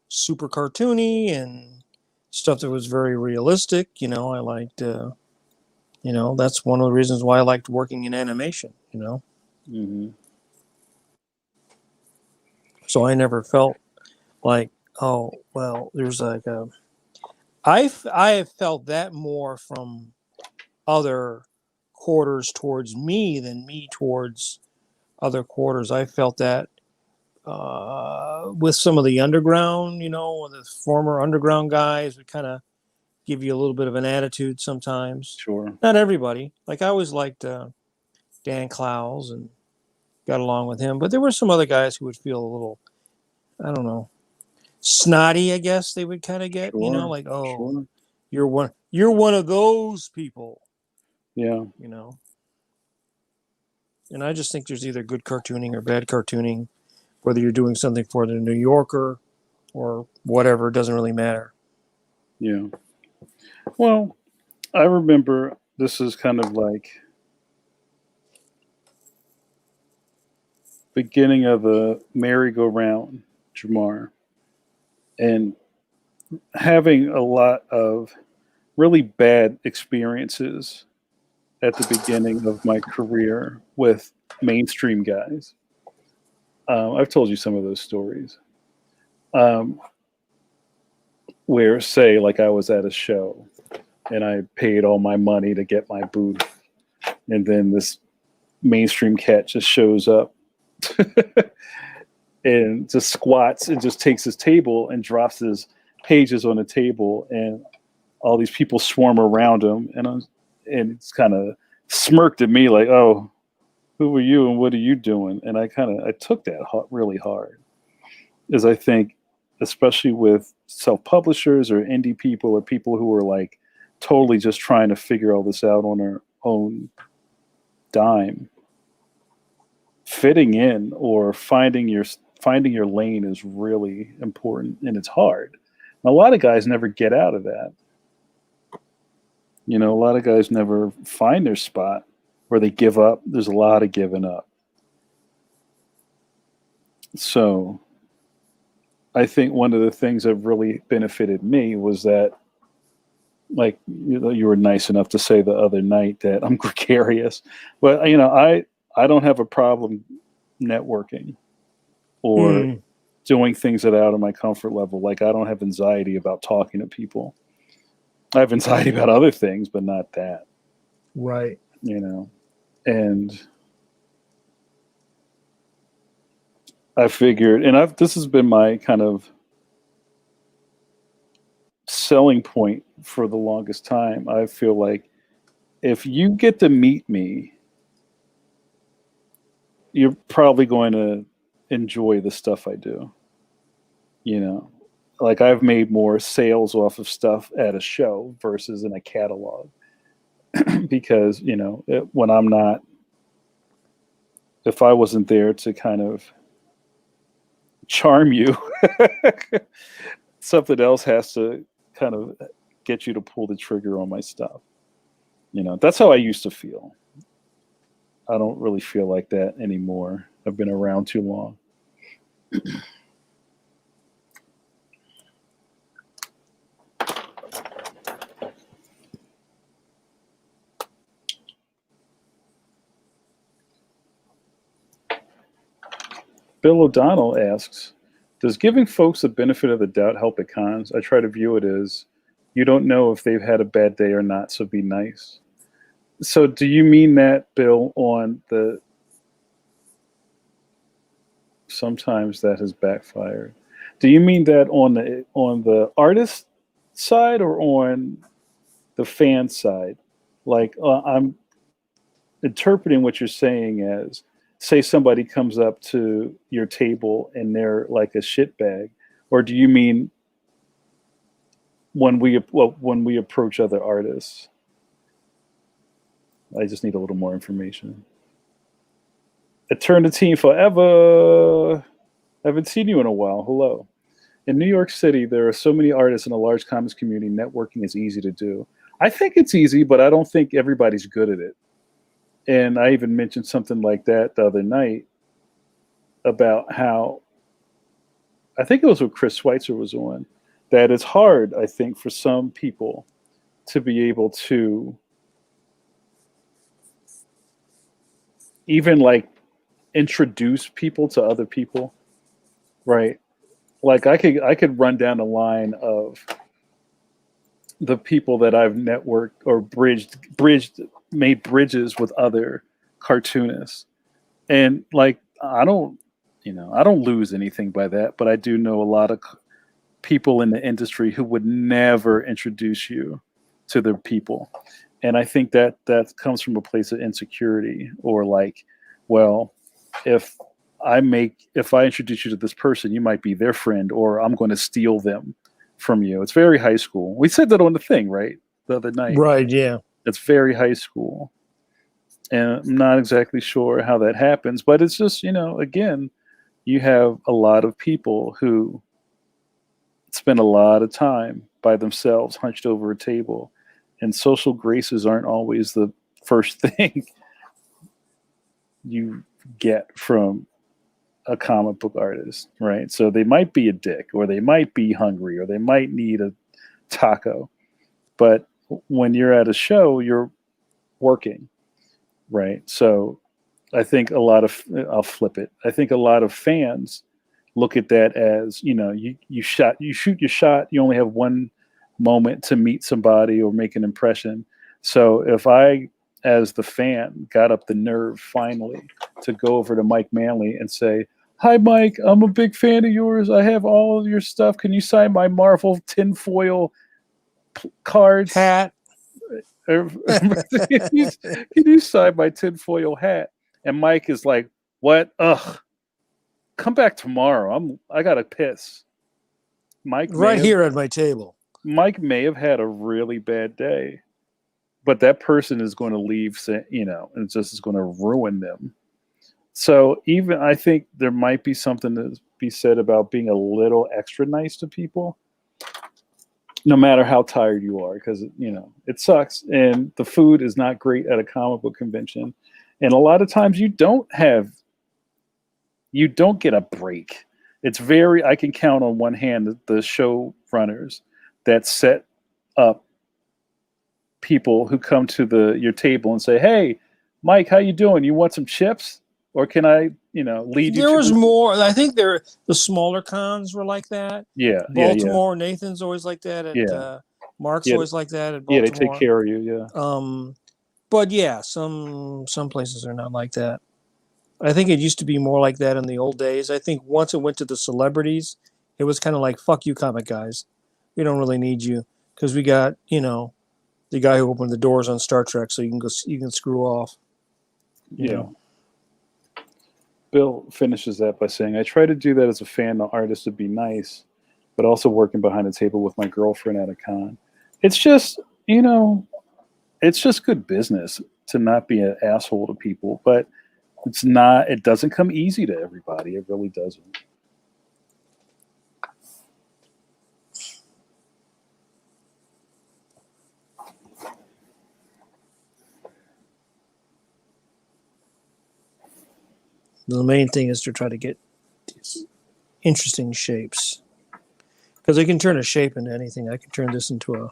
super cartoony and stuff that was very realistic. I liked, that's one of the reasons why I liked working in animation. Mm-hmm. So I never felt like, oh well, there's like I have felt that more from other quarters towards me than me towards other quarters. I felt that with some of the underground, the former underground guys would kind of give you a little bit of an attitude sometimes. Sure. Not everybody. Like I always liked Dan Clowes and got along with him, but there were some other guys who would feel a little I don't know, snotty, I guess they would kind of get, Sure, like, oh, sure. you're one of those people, Yeah. And I just think there's either good cartooning or bad cartooning, whether you're doing something for the New Yorker or whatever, it doesn't really matter. Yeah. Well, I remember this is kind of like beginning of the merry-go-round, Jamar, and having a lot of really bad experiences at the beginning of my career with mainstream guys. I've told you some of those stories. Um, where, say, like I was at a show and I paid all my money to get my booth, and then this mainstream cat just shows up and just squats and just takes his table and drops his pages on the table, and all these people swarm around him, and it's kind of smirked at me like, "Oh, who are you and what are you doing?" And I took that really hard, as I think, especially with self-publishers or indie people or people who are like totally just trying to figure all this out on their own dime, fitting in or finding your lane is really important, and it's hard. A lot of guys never get out of that. A lot of guys never find their spot, or they give up. There's a lot of giving up. So I think one of the things that really benefited me was that, like, you were nice enough to say the other night that I'm gregarious, but I don't have a problem networking or doing things that are out of my comfort level. Like, I don't have anxiety about talking to people. I have anxiety about other things, but not that. Right. And I figured, and this has been my kind of selling point for the longest time. I feel like if you get to meet me, you're probably going to enjoy the stuff I do. Like, I've made more sales off of stuff at a show versus in a catalog because, when I'm not, if I wasn't there to kind of charm you, something else has to kind of get you to pull the trigger on my stuff. That's how I used to feel. I don't really feel like that anymore. I've been around too long. Bill O'Donnell asks, does giving folks the benefit of the doubt help at cons? I try to view it as, you don't know if they've had a bad day or not, so be nice. So do you mean that, Bill, on the sometimes that has backfired? Do you mean that on the artist side or on the fan side? Like, I'm interpreting what you're saying as, say somebody comes up to your table and they're like a shitbag, or do you mean when we approach other artists? I just need a little more information. Eternity forever. Haven't seen you in a while. Hello. In New York City, there are so many artists in a large comics community. Networking is easy to do. I think it's easy, but I don't think everybody's good at it. And I even mentioned something like that the other night about how, I think it was with Chris Schweitzer was on, that it's hard, I think, for some people to be able to even like introduce people to other people, right? Like, I could run down the line of the people that I've networked or made bridges with other cartoonists, and like, I don't lose anything by that, but I do know a lot of people in the industry who would never introduce you to their people, and I think that comes from a place of insecurity, or like, well, if if I introduce you to this person, you might be their friend, or I'm going to steal them from you. It's very high school. We said that on the thing, right? The other night. Right. Yeah. It's very high school. And I'm not exactly sure how that happens, but it's just, again, you have a lot of people who spend a lot of time by themselves, hunched over a table, and social graces aren't always the first thing you get from a comic book artist, right? So they might be a dick, or they might be hungry, or they might need a taco. But when you're at a show, you're working, right? So I think I'll flip it. I think a lot of fans look at that as, you shoot your shot. You only have one moment to meet somebody or make an impression. So if I, as the fan, got up the nerve finally to go over to Mike Manley and say, "Hi, Mike, I'm a big fan of yours. I have all of your stuff. Can you sign my Marvel tinfoil cards? Hat. Can you sign my tinfoil hat?" And Mike is like, "What? Ugh. Come back tomorrow. I gotta piss." Right here at my table. Mike may have had a really bad day, but that person is going to leave, and just is going to ruin them. So I think there might be something to be said about being a little extra nice to people, no matter how tired you are, because it sucks, and the food is not great at a comic book convention, and a lot of times you don't get a break. I can count on one hand the show runners that set up people who come to your table and say, "Hey, Mike, how you doing? You want some chips? Or can I, lead you?" There was more. I think the smaller cons were like that. Yeah. Baltimore, Nathan's always like that. Mark's always like that at Baltimore. Yeah, they take care of you. Yeah. But yeah, some places are not like that. I think it used to be more like that in the old days. I think once it went to the celebrities, it was kind of like, "Fuck you, comic guys. We don't really need you because we got, the guy who opened the doors on Star Trek, so you can screw off." You know? Bill finishes that by saying, "I try to do that as a fan, the artist, to be nice, but also working behind the table with my girlfriend at a con. It's just, it's just good business to not be an asshole to people, but it doesn't come easy to everybody. It really doesn't." The main thing is to try to get these interesting shapes, because I can turn a shape into anything. I can turn this into a,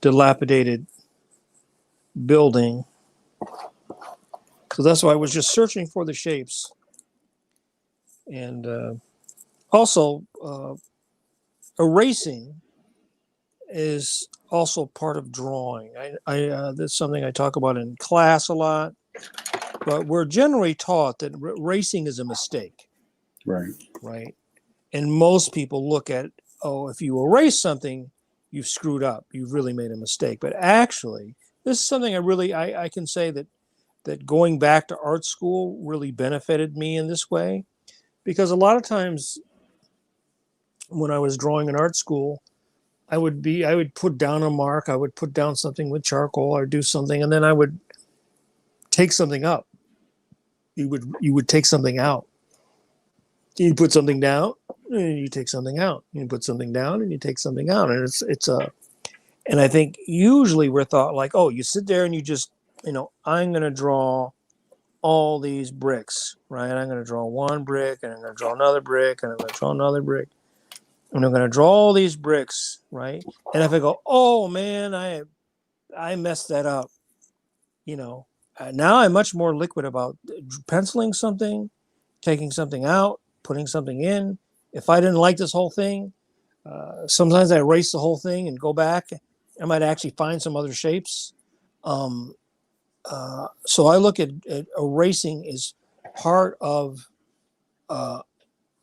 dilapidated building. Because that's why I was just searching for the shapes, and also erasing is also part of drawing. That's something I talk about in class a lot. But we're generally taught that erasing is a mistake. Right. Right. And most people look at, if you erase something, you've screwed up. You've really made a mistake. But actually, this is something I can say that going back to art school really benefited me in this way. Because a lot of times when I was drawing in art school, I would put down a mark, I would put down something with charcoal or do something, and then I would take something up. You would take something out. You put something down, and you take something out. You put something down, and you take something out. And and I think usually we're thought like, you sit there and you just, I'm going to draw all these bricks, right? I'm going to draw one brick, and I'm going to draw another brick, and I'm going to draw another brick, and I'm going to draw all these bricks, right? And if I go, "Oh man, I messed that up," now I'm much more liquid about penciling something, taking something out, putting something in. If I didn't like this whole thing, sometimes I erase the whole thing and go back. I might actually find some other shapes. So I look at erasing as part of the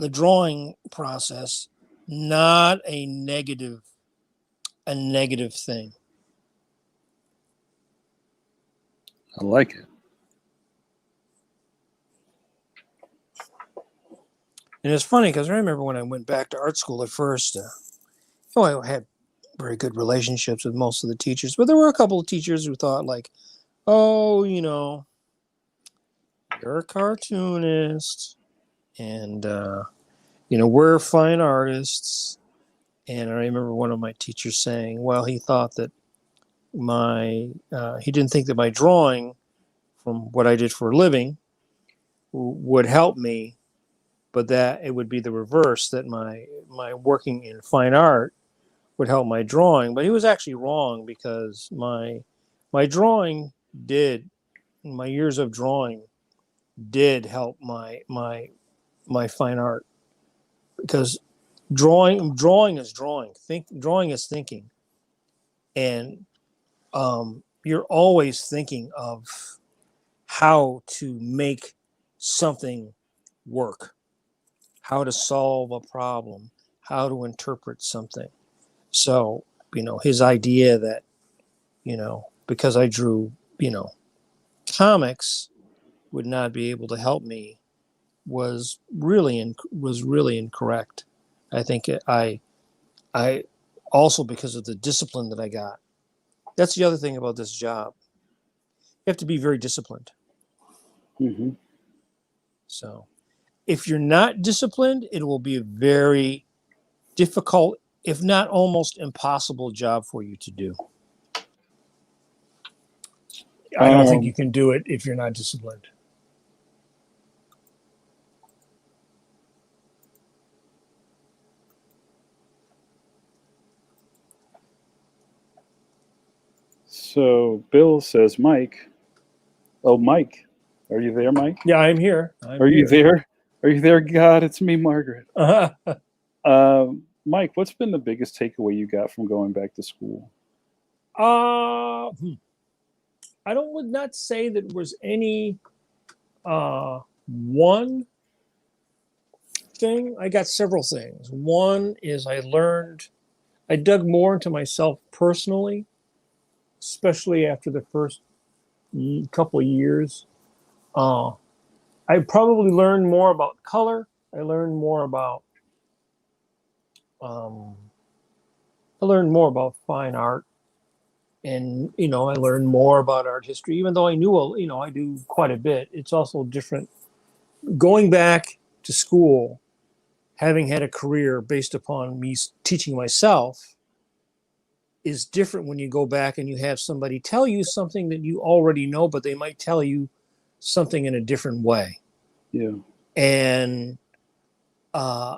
drawing process, not a negative thing. I like it. And it's funny because I remember when I went back to art school at first, I had very good relationships with most of the teachers, but there were a couple of teachers who thought like, oh, you're a cartoonist and, we're fine artists. And I remember one of my teachers saying, well, he thought that he didn't think that my drawing from what I did for a living would help me, but that it would be the reverse, that my working in fine art would help my drawing. But he was actually wrong, because my drawing did, my years of drawing did help my fine art, because drawing is drawing. Drawing is thinking, and you're always thinking of how to make something work, how to solve a problem, how to interpret something. So, his idea that, because I drew, comics would not be able to help me was really incorrect. I think I also, because of the discipline that I got. That's the other thing about this job. You have to be very disciplined. Mm-hmm. So if you're not disciplined, it will be a very difficult, if not almost impossible job for you to do. I don't think you can do it if you're not disciplined. So Bill says, Mike. Oh, Mike. Are you there, Mike? Yeah, I'm here. Are you there? Are you there? God, it's me, Margaret. Mike, what's been the biggest takeaway you got from going back to school? I would not say that there was any one thing. I got several things. One is I dug more into myself personally, especially after the first couple of years. I probably learned more about color. I learned more about fine art, and I learned more about art history. Even though I knew, I do quite a bit. It's also different going back to school, having had a career based upon me teaching myself. Is different when you go back and you have somebody tell you something that you already know, but they might tell you something in a different way. Yeah. And I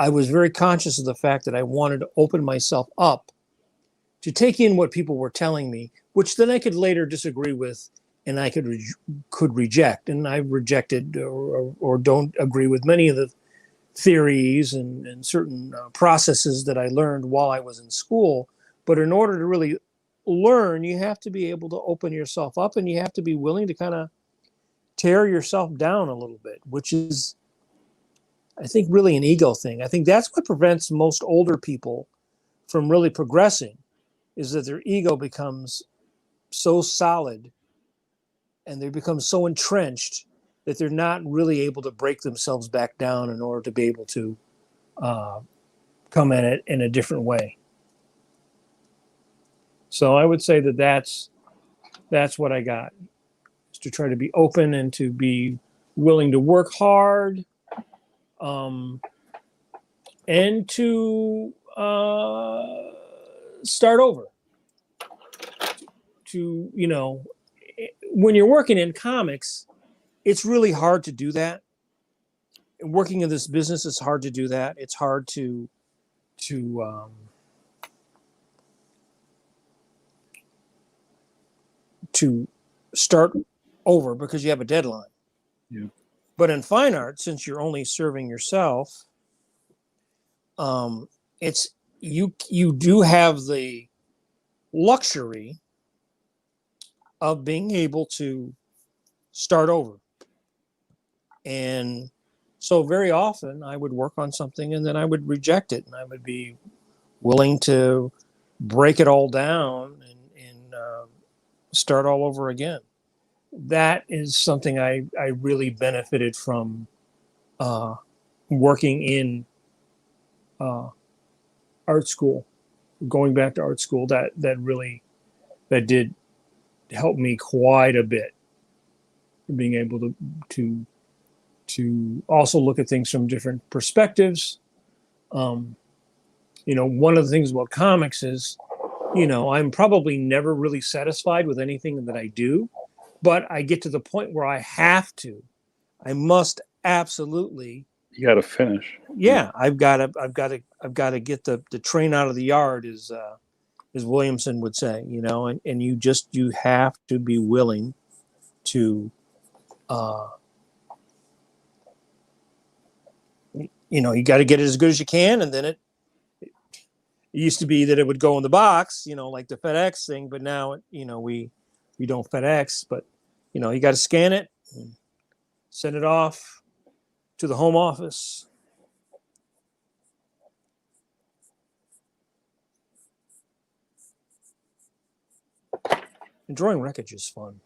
was very conscious of the fact that I wanted to open myself up to take in what people were telling me, which then I could later disagree with, and I could reject. And I rejected or don't agree with many of the theories and certain processes that I learned while I was in school. But in order to really learn, you have to be able to open yourself up, and you have to be willing to kind of tear yourself down a little bit, which is, I think, really an ego thing. I think that's what prevents most older people from really progressing, is that their ego becomes so solid and they become so entrenched that they're not really able to break themselves back down in order to be able to come at it in a different way. So I would say that that's what I got, is to try to be open and to be willing to work hard, and to start over. To, when you're working in comics, it's really hard to do that. Working in this business, it's hard to do that. It's hard to start over because you have a deadline. Yeah. But in fine art, since you're only serving yourself, it's you do have the luxury of being able to start over. And so very often I would work on something and then I would reject it, and I would be willing to break it all down and start all over again. That is something I really benefited from working in art school, going back to art school, that did help me quite a bit, being able to also look at things from different perspectives. One of the things about comics is, I'm probably never really satisfied with anything that I do, but I get to the point where I must absolutely. You got to finish. Yeah, I've got to get the train out of the yard, as Williamson would say, and you have to be willing to, you got to get it as good as you can, and then it used to be that it would go in the box, like the FedEx thing, but now, we don't FedEx, but, you got to scan it and send it off to the home office. And drawing wreckage is fun.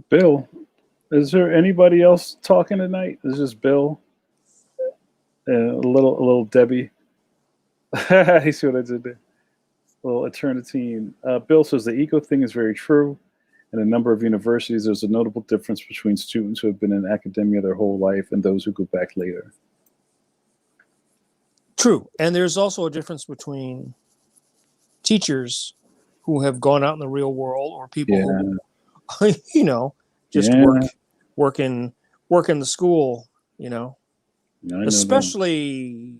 Bill, is there anybody else talking tonight? Is this Bill? A little Debbie. You see what I did there? A little eternity. Bill says the ego thing is very true. In a number of universities, there's a notable difference between students who have been in academia their whole life and those who go back later. True. And there's also a difference between teachers who have gone out in the real world, or people who, just work in the school, especially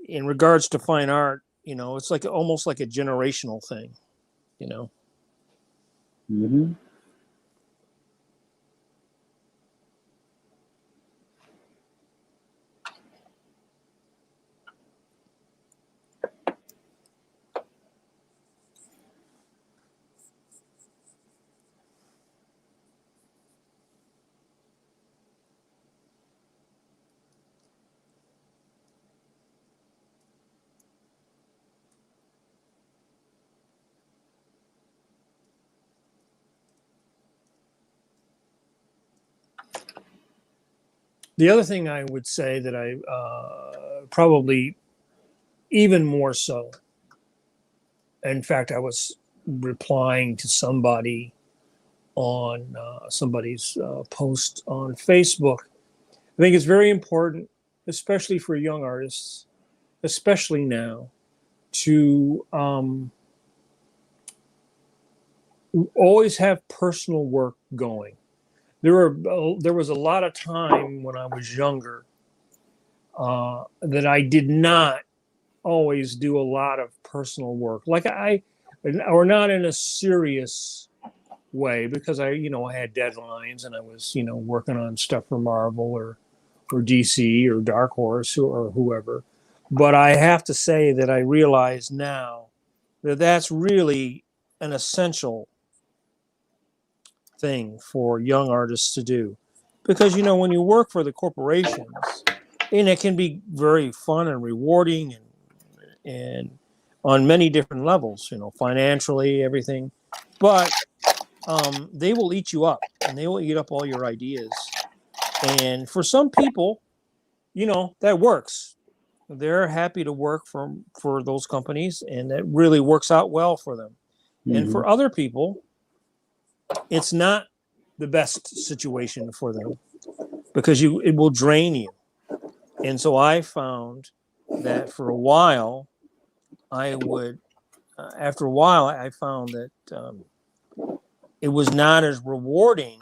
in regards to fine art, it's like almost like a generational thing, Mm-hmm. The other thing I would say that I probably even more so, in fact, I was replying to somebody on somebody's post on Facebook. I think it's very important, especially for young artists, especially now, to always have personal work going. There was a lot of time when I was younger that I did not always do a lot of personal work, or not in a serious way, because I had deadlines and I was working on stuff for Marvel or DC or Dark Horse or whoever. But I have to say that I realize now that that's really an essential thing for young artists to do, because when you work for the corporations, and it can be very fun and rewarding and on many different levels, financially, everything, but they will eat you up, and they will eat up all your ideas. And for some people, that works. They're happy to work for those companies, and that really works out well for them. Mm-hmm. And for other people, it's not the best situation for them, because it will drain you. And so I found that for a while, I found that it was not as rewarding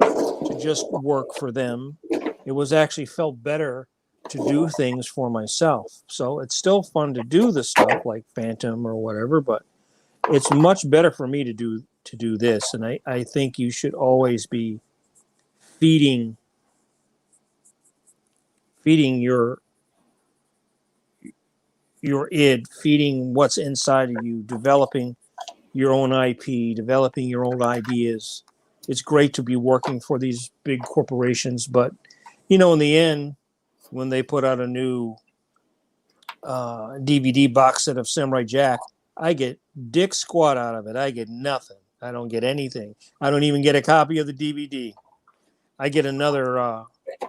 to just work for them. It was actually felt better to do things for myself. So it's still fun to do the stuff like Phantom or whatever, but it's much better for me to do this. And I think you should always be feeding your id, feeding what's inside of you, developing your own IP, developing your own ideas. It's great to be working for these big corporations, but in the end, when they put out a new DVD box set of Samurai Jack, I get dick squat out of it. I get nothing. I don't get anything. I don't even get a copy of the DVD. I get another,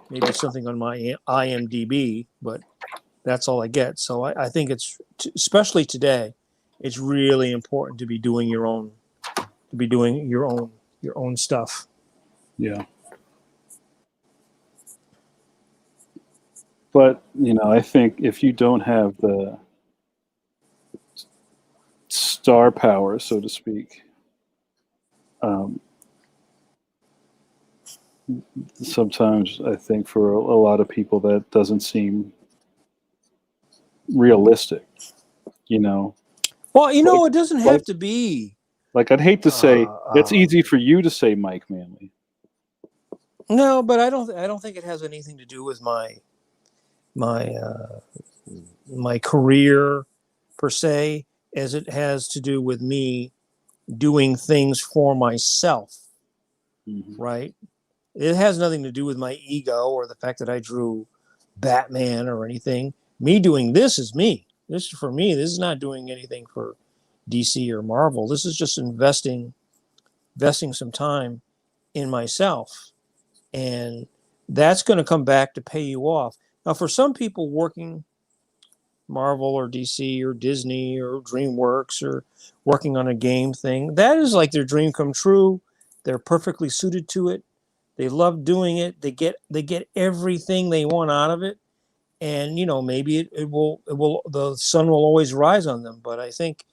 maybe something on my IMDb, but that's all I get. So I think it's, especially today, it's really important to be doing your own stuff. Yeah. But, I think if you don't have the star power, so to speak, sometimes I think for a lot of people that doesn't seem realistic, Well, it doesn't have to be. Like, I'd hate to say it's easy for you to say Mike Manley. No, but I don't think it has anything to do with my career per se, as it has to do with me doing things for myself. Mm-hmm. Right? It has nothing to do with my ego or the fact that I drew Batman or anything. Me doing this is me. This is for me. This is not doing anything for DC or Marvel. This is just investing some time in myself. And that's going to come back to pay you off. Now, for some people working Marvel or DC or Disney or DreamWorks or working on a game thing, that is like their dream come true. They're perfectly suited to it. They love doing it. They get everything they want out of it. And, maybe it will, the sun will always rise on them. But I think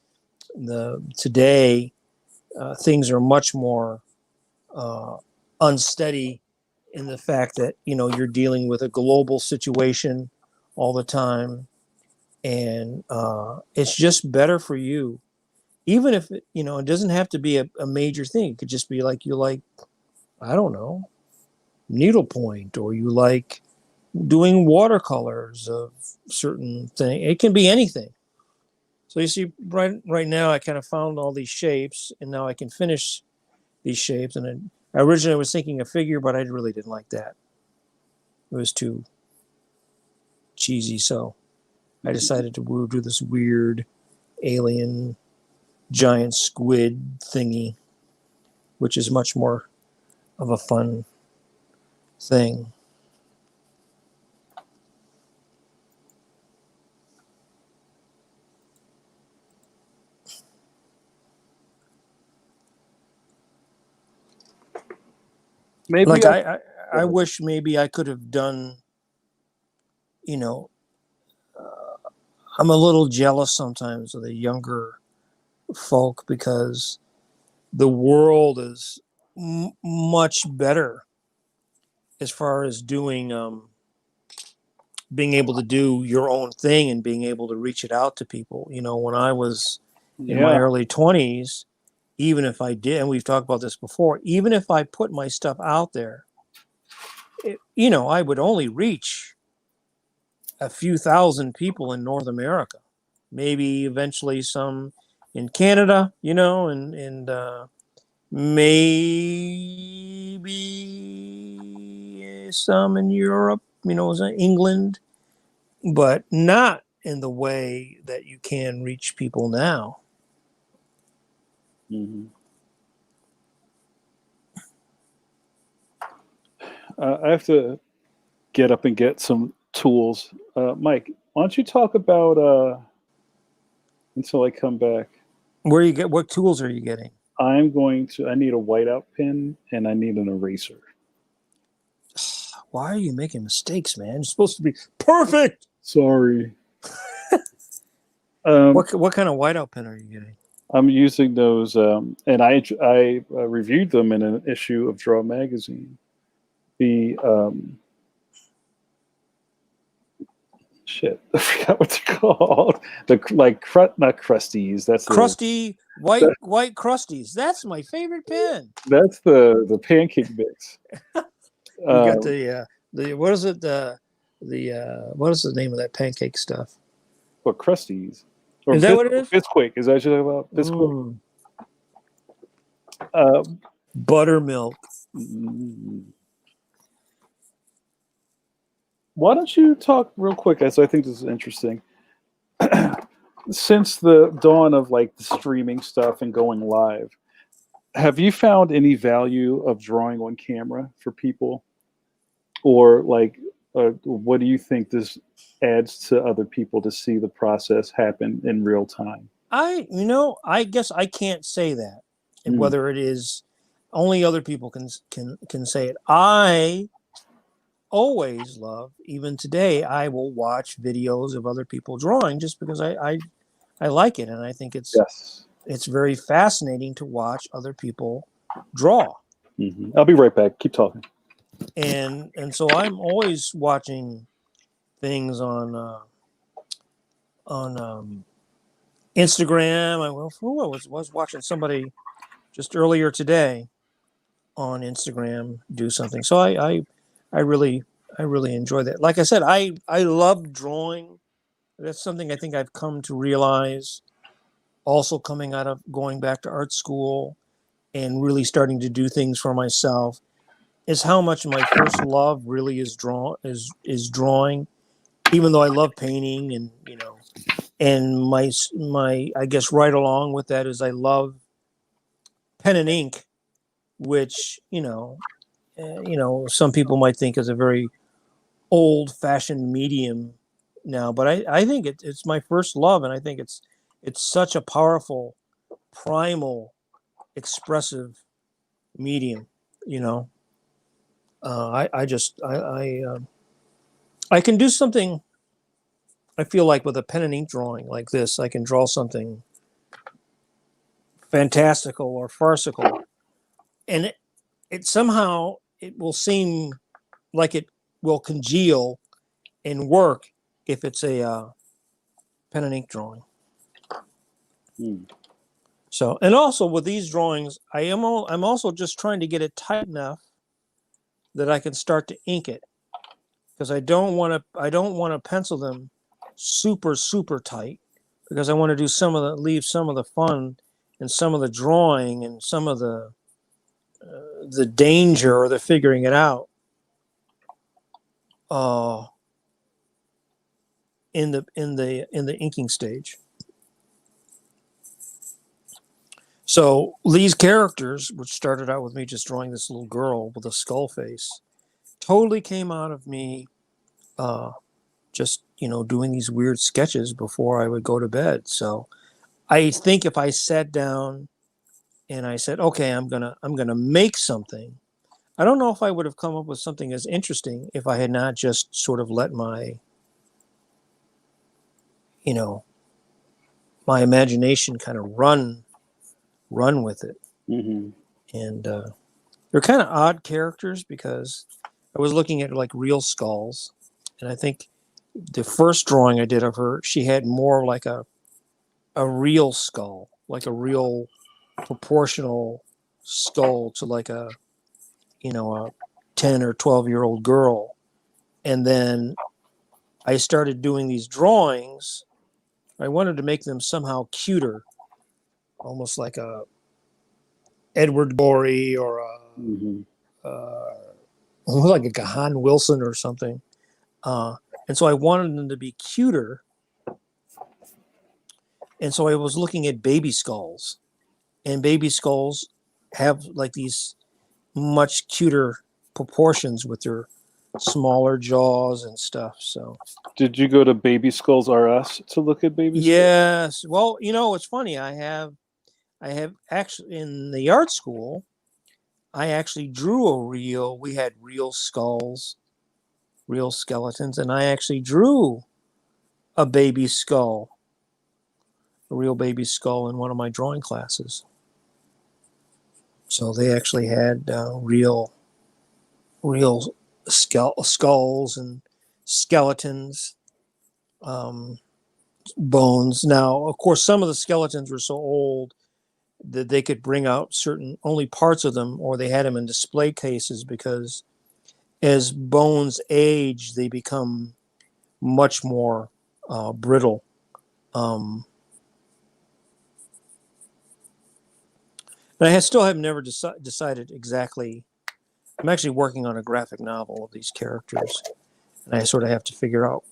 today things are much more unsteady in the fact that, you're dealing with a global situation all the time. And it's just better for you, even if, it doesn't have to be a major thing. It could just be like, I don't know, needlepoint, or you like doing watercolors of certain thing. It can be anything. So you see, right now, I kind of found all these shapes, and now I can finish these shapes. And I originally was thinking a figure, but I really didn't like that. It was too cheesy. So I decided to do this weird alien giant squid thingy, which is much more of a fun thing. Maybe Like I wish maybe I could have done, I'm a little jealous sometimes of the younger folk, because the world is much better as far as doing, being able to do your own thing and being able to reach it out to people. When I was in my early 20s, even if I did, and we've talked about this before, even if I put my stuff out there, I would only reach a few thousand people in North America, maybe eventually some in Canada, and maybe some in Europe, England, but not in the way that you can reach people now. Mm-hmm. I have to get up and get some tools. Mike, why don't you talk about until I come back? What tools are you getting? I need a whiteout pen and I need an eraser. Why are you making mistakes, man? You're supposed to be perfect. Sorry. What kind of whiteout pen are you getting? I'm using those, and I reviewed them in an issue of Draw Magazine. The shit, I forgot what they're called. Not crusties. That's crusty white crusties. That's my favorite pen. That's the pancake mix. You got the what is it? What is the name of that pancake stuff? What, crusties? Or is that what it is? Bisquick. Is that what you're talking about? Bisquick. Buttermilk. Why don't you talk real quick? I think this is interesting. Since the dawn of like the streaming stuff and going live, Have you found any value of drawing on camera for people, or like, what do you think this adds to other people to see the process happen in real time? I guess I can't say that, and Mm. whether it is only other people can say it. I always love, even today, I will watch videos of other people drawing just because I like it, and I think Yes. it's very fascinating to watch other people draw. I'll be right back. Keep talking. And so I'm always watching things on Instagram. I was watching somebody just earlier today on Instagram do something. So I really enjoy that. Like I said, I love drawing. That's something I think I've come to realize. Also, coming out of going back to art school and really starting to do things for myself, is how much my first love really is drawing. Even though I love painting, and and my I guess right along with that is I love pen and ink, which some people might think is a very old-fashioned medium now, but I think it's my first love, and I think it's such a powerful, primal, expressive medium. You know, I can do something. I feel like with a pen and ink drawing like this, I can draw something fantastical or farcical, and it somehow it will seem like it will congeal and work if it's a pen and ink drawing. Mm. So, and also with these drawings, I'm also just trying to get it tight enough that I can start to ink it, because I don't want to pencil them super tight, because I want to leave some of the fun and some of the drawing and some of the danger or the figuring it out in the inking stage. So these characters, which started out with me just drawing this little girl with a skull face, totally came out of me just doing these weird sketches before I would go to bed. So I think if I sat down and I said, okay, I'm gonna make something, I don't know if I would have come up with something as interesting if I had not just sort of let my my imagination kind of run with it. Mm-hmm. And they're kind of odd characters, because I was looking at like real skulls, and I think the first drawing I did of her, she had more like a real skull, like a real proportional skull to like a 10 or 12-year-old girl. And then I started doing these drawings. I wanted to make them somehow cuter, almost like a Edward Gorey or Mm-hmm. like a Gahan Wilson or something. And so I wanted them to be cuter. And so I was looking at baby skulls, and baby skulls have like these much cuter proportions with their smaller jaws and stuff. So Did you go to Baby Skulls R Us to look at baby skulls? yes, well, it's funny. I have actually, in the art school, I actually drew we had real skulls, real skeletons, and I actually drew a baby skull, a real baby skull, in one of my drawing classes. So they actually had real skulls and skeletons, bones. Now, of course, some of the skeletons were so old that they could bring out certain only parts of them, or they had them in display cases, because as bones age, they become much more brittle. And I still have never decided exactly. I'm actually working on a graphic novel of these characters, and I sort of have to figure out,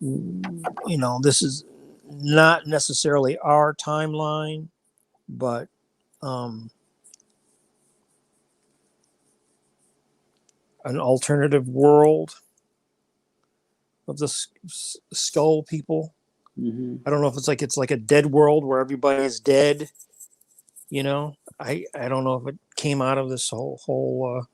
this is not necessarily our timeline, but an alternative world of the skull people. Mm-hmm. I don't know if it's like a dead world where everybody is dead. You know, I don't know if it came out of this whole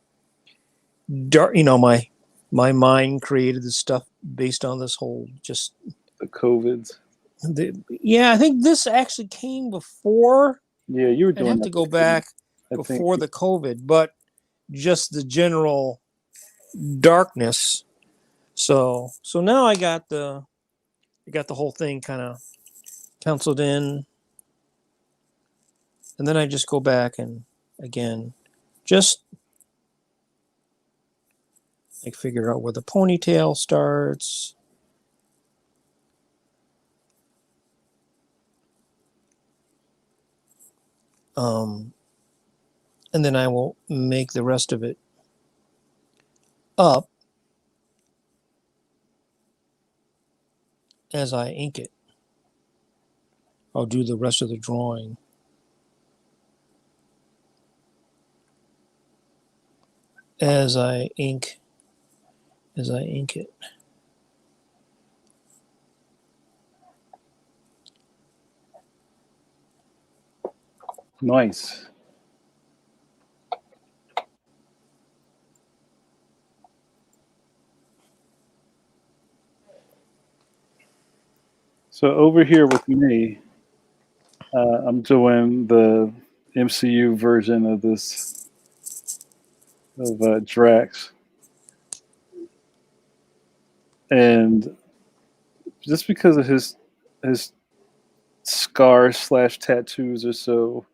dark. You know, my mind created this stuff based on this whole just The COVIDs. yeah. I think this actually came before. Yeah, you were I'd doing have that to go before. back I think. before the COVID, but just the general darkness. So now I got the whole thing kind of penciled in, and then I just go back and again just like figure out where the ponytail starts. And then I will make the rest of it up as I ink it. I'll do the rest of the drawing as I ink it. Nice. So over here with me, I'm doing the MCU version of this of Drax, and just because of his scars slash tattoos are so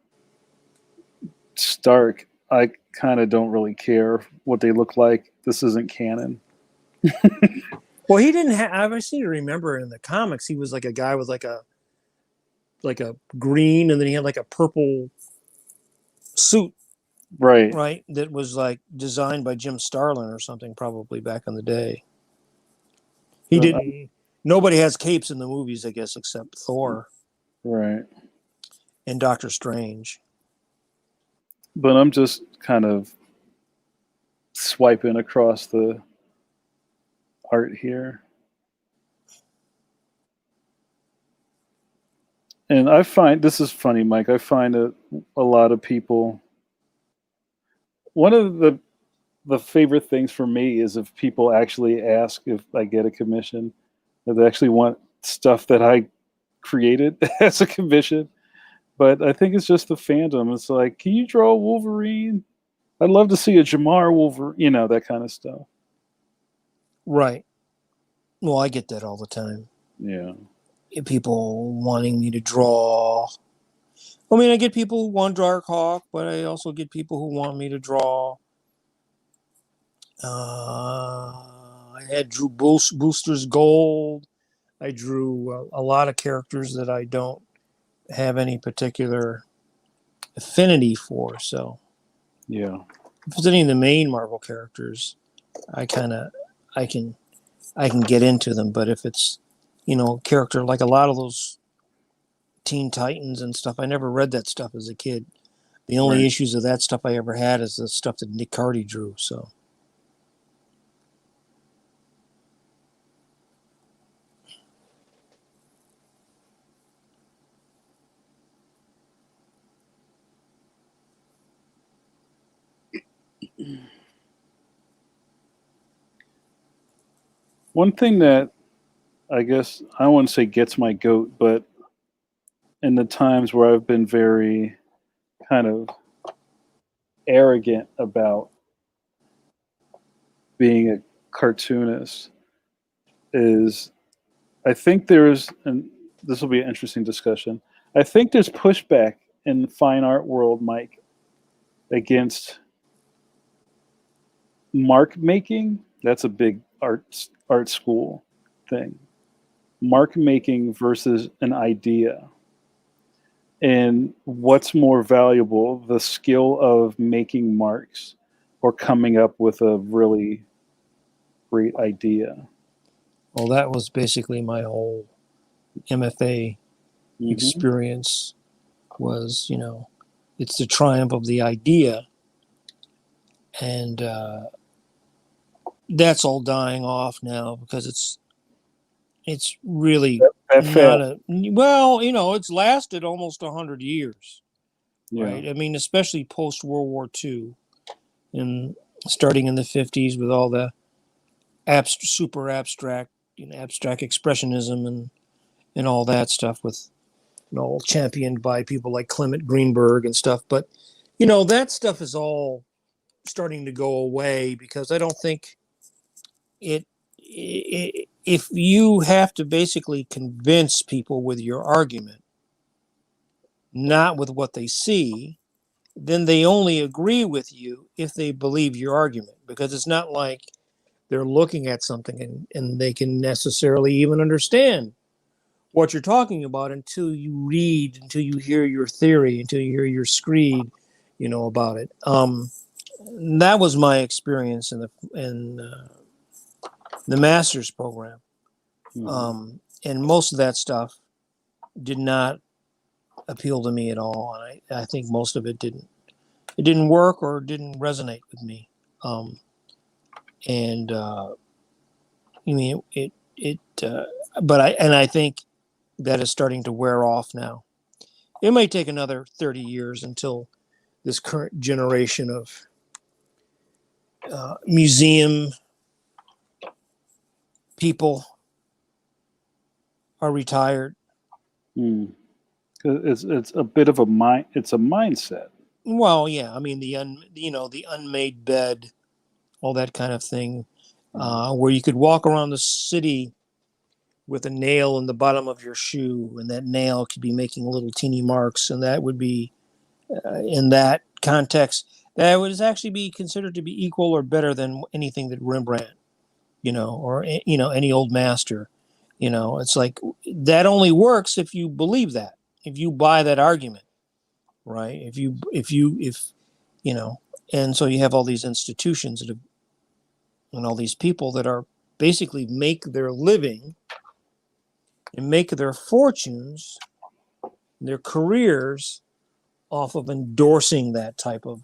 stark, I kind of don't really care what they look like. This isn't canon. Well, he didn't have. I seem to remember in the comics he was like a guy with like a green, and then he had like a purple suit, Right. right? That was like designed by Jim Starlin or something, probably back in the day. He didn't. Nobody has capes in the movies, I guess, except Thor. Right. And Doctor Strange. But I'm just kind of swiping across the art here. And I find this is funny, Mike. I find that a lot of people, one of the favorite things for me is if people actually ask if I get a commission, that they actually want stuff that I created as a commission. But I think it's just the fandom. It's like, can you draw a Wolverine? I'd love to see a Jamar Wolverine, that kind of stuff. Right. Well, I get that all the time. Yeah. People wanting me to draw. I mean, I get people who want Darkhawk, but I also get people who want me to draw. I had drew Booster's Gold. I drew a lot of characters that I don't have any particular affinity for. So, Yeah. if it's any of the main Marvel characters, I can get into them. But if it's character like a lot of those Teen Titans and stuff, I never read that stuff as a kid. The only issues of that stuff I ever had is the stuff that Nick Cardy drew. So. One thing that I guess I don't want to say gets my goat, but in the times where I've been very kind of arrogant about being a cartoonist is I think there's, and this will be an interesting discussion, I think there's pushback in the fine art world, Mike, against mark making. That's a big art school thing. Mark making versus an idea. And what's more valuable, the skill of making marks or coming up with a really great idea? Well, that was basically my whole MFA experience was, it's the triumph of the idea. And that's all dying off now because it's really That not fast. it's lasted almost 100 years, Yeah. right? I mean, especially post World War II and starting in the 50s with all the super abstract, abstract expressionism and all that stuff with, championed by people like Clement Greenberg and stuff. But, that stuff is all starting to go away because I don't think if you have to basically convince people with your argument, not with what they see, then they only agree with you if they believe your argument, because it's not like they're looking at something and they can necessarily even understand what you're talking about until you read, until you hear your theory, until you hear your screed, about it. That was my experience in the master's program. And most of that stuff did not appeal to me at all. And I think most of it didn't work or didn't resonate with me. I think that is starting to wear off now. It might take another 30 years until this current generation of museum people are retired. It's a bit of a mind. It's a mindset. Well, yeah, I mean the unmade bed, all that kind of thing, where you could walk around the city with a nail in the bottom of your shoe, and that nail could be making little teeny marks, and that would be in that context that would actually be considered to be equal or better than anything that Rembrandt, or any old master. It's like that only works if you believe that, if you buy that argument, right? And so you have all these institutions and all these people that are basically make their living and make their fortunes, their careers off of endorsing that type of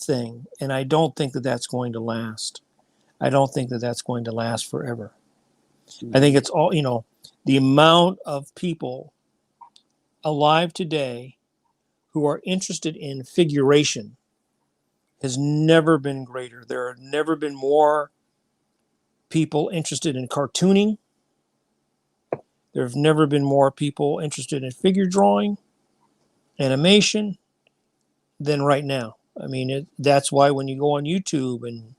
thing. And I don't think that that's going to last. I don't think that that's going to last forever. I think it's all, the amount of people alive today who are interested in figuration has never been greater. There have never been more people interested in cartooning. There have never been more people interested in figure drawing, animation, than right now. I mean, that's why when you go on YouTube and,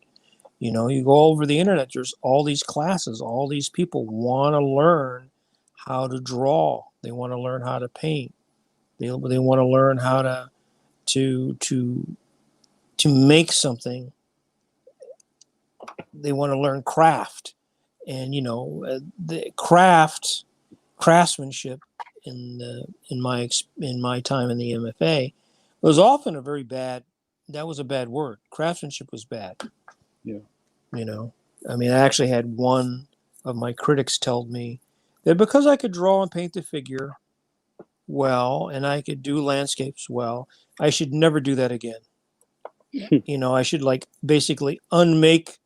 you go over the internet, there's all these classes, all these people want to learn how to draw. They want to learn how to paint. They want to learn how to make something. They want to learn craft, and the craftsmanship in my time in the MFA was often that was a bad word. Craftsmanship was bad. Yeah. I mean, I actually had one of my critics tell me that because I could draw and paint the figure well and I could do landscapes well, I should never do that again. I should basically unmake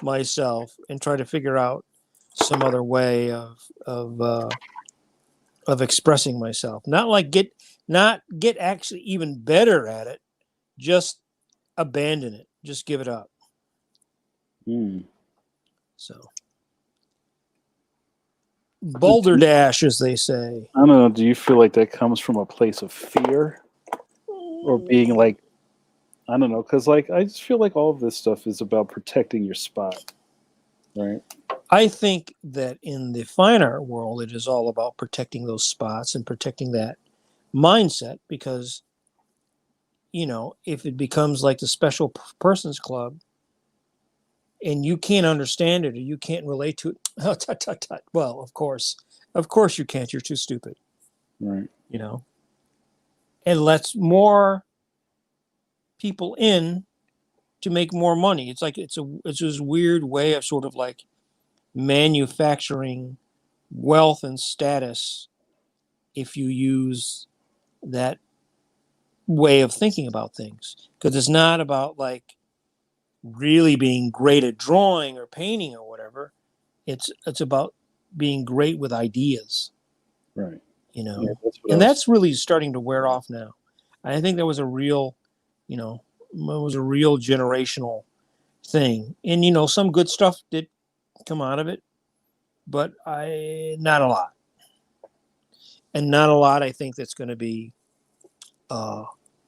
myself and try to figure out some other way of expressing myself. Not get actually even better at it. Just abandon it. Just give it up. So boulder dash, as they say. I don't know. Do you feel like that comes from a place of fear, or being like, I don't know, because I just feel like all of this stuff is about protecting your spot, right? I think that in the fine art world, it is all about protecting those spots and protecting that mindset, because if it becomes like the special persons club and you can't understand it or you can't relate to it, well, of course you can't. You're too stupid, Right? And lets more people in to make more money. It's like it's this weird way of sort of like manufacturing wealth and status if you use that way of thinking about things, because it's not about like really being great at drawing or painting or whatever. It's about being great with ideas, Right. you know. Yeah, that's what I And was. that's really starting to wear off now. I think there was a real, you know, it was a real generational thing. And some good stuff did come out of it, but not a lot. And not a lot I think that's going to be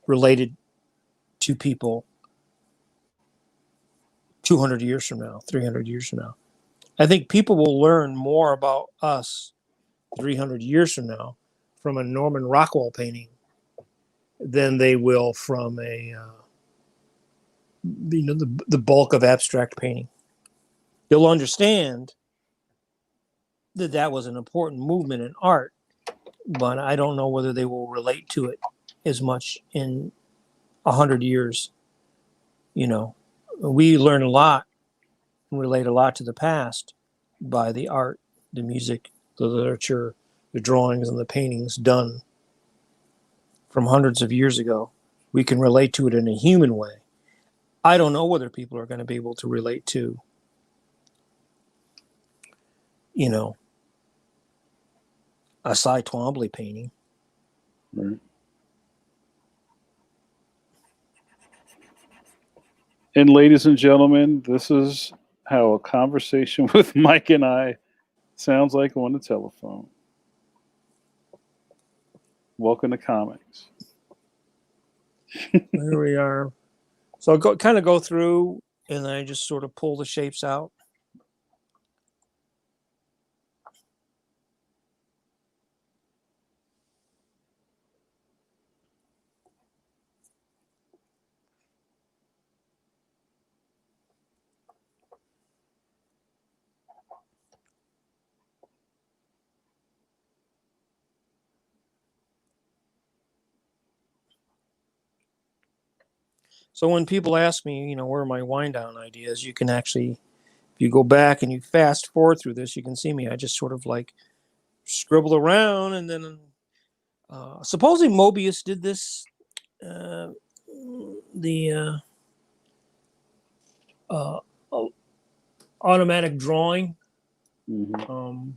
related to people 200 years from now, 300 years from now. I think people will learn more about us 300 years from now from a Norman Rockwell painting than they will from the bulk of abstract painting. They'll understand that was an important movement in art, but I don't know whether they will relate to it as much in 100 years. We learn a lot and relate a lot to the past by the art, the music, the literature, the drawings, and the paintings done from hundreds of years ago. We can relate to it in a human way. I don't know whether people are going to be able to relate to, a Cy Twombly painting. Right. And ladies and gentlemen, this is how a conversation with Mike and I sounds like on the telephone. Welcome to comics. There we are. So I'll kind of go through, and then I just sort of pull the shapes out. So when people ask me, where are my wind down ideas, you can actually, if you go back and you fast forward through this, you can see me. I just sort of like scribble around, and then supposedly Mobius did this. The automatic drawing. Mm-hmm.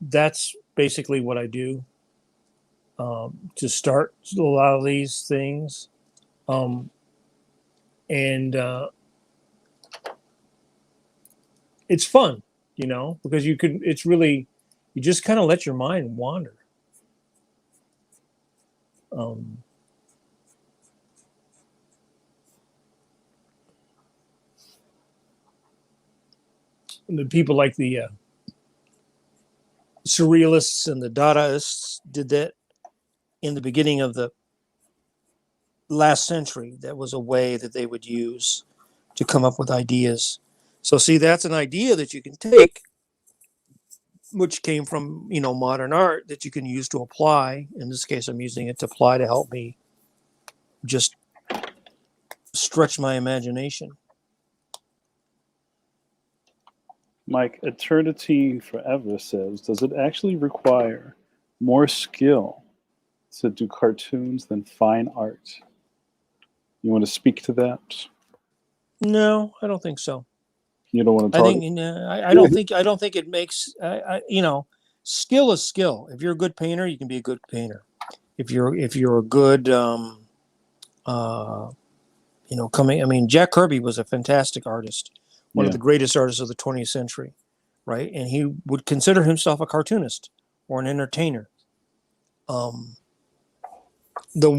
That's basically what I do to start a lot of these things. And it's fun, because you just kind of let your mind wander. The people like the surrealists and the Dadaists did that in the beginning of the last century. That was a way that they would use to come up with ideas. So see, that's an idea that you can take, which came from, modern art, that you can use to apply. In this case, I'm using it to apply to help me just stretch my imagination. Mike, Eternity Forever says, does it actually require more skill to do cartoons than fine art? You want to speak to that? No, I don't think so. You don't want to I talk? think I don't think it makes skill is skill. If you're a good painter, you can be a good painter. If you're a good Jack Kirby was a fantastic artist, one of the greatest artists of the 20th century, right? And he would consider himself a cartoonist or an entertainer. The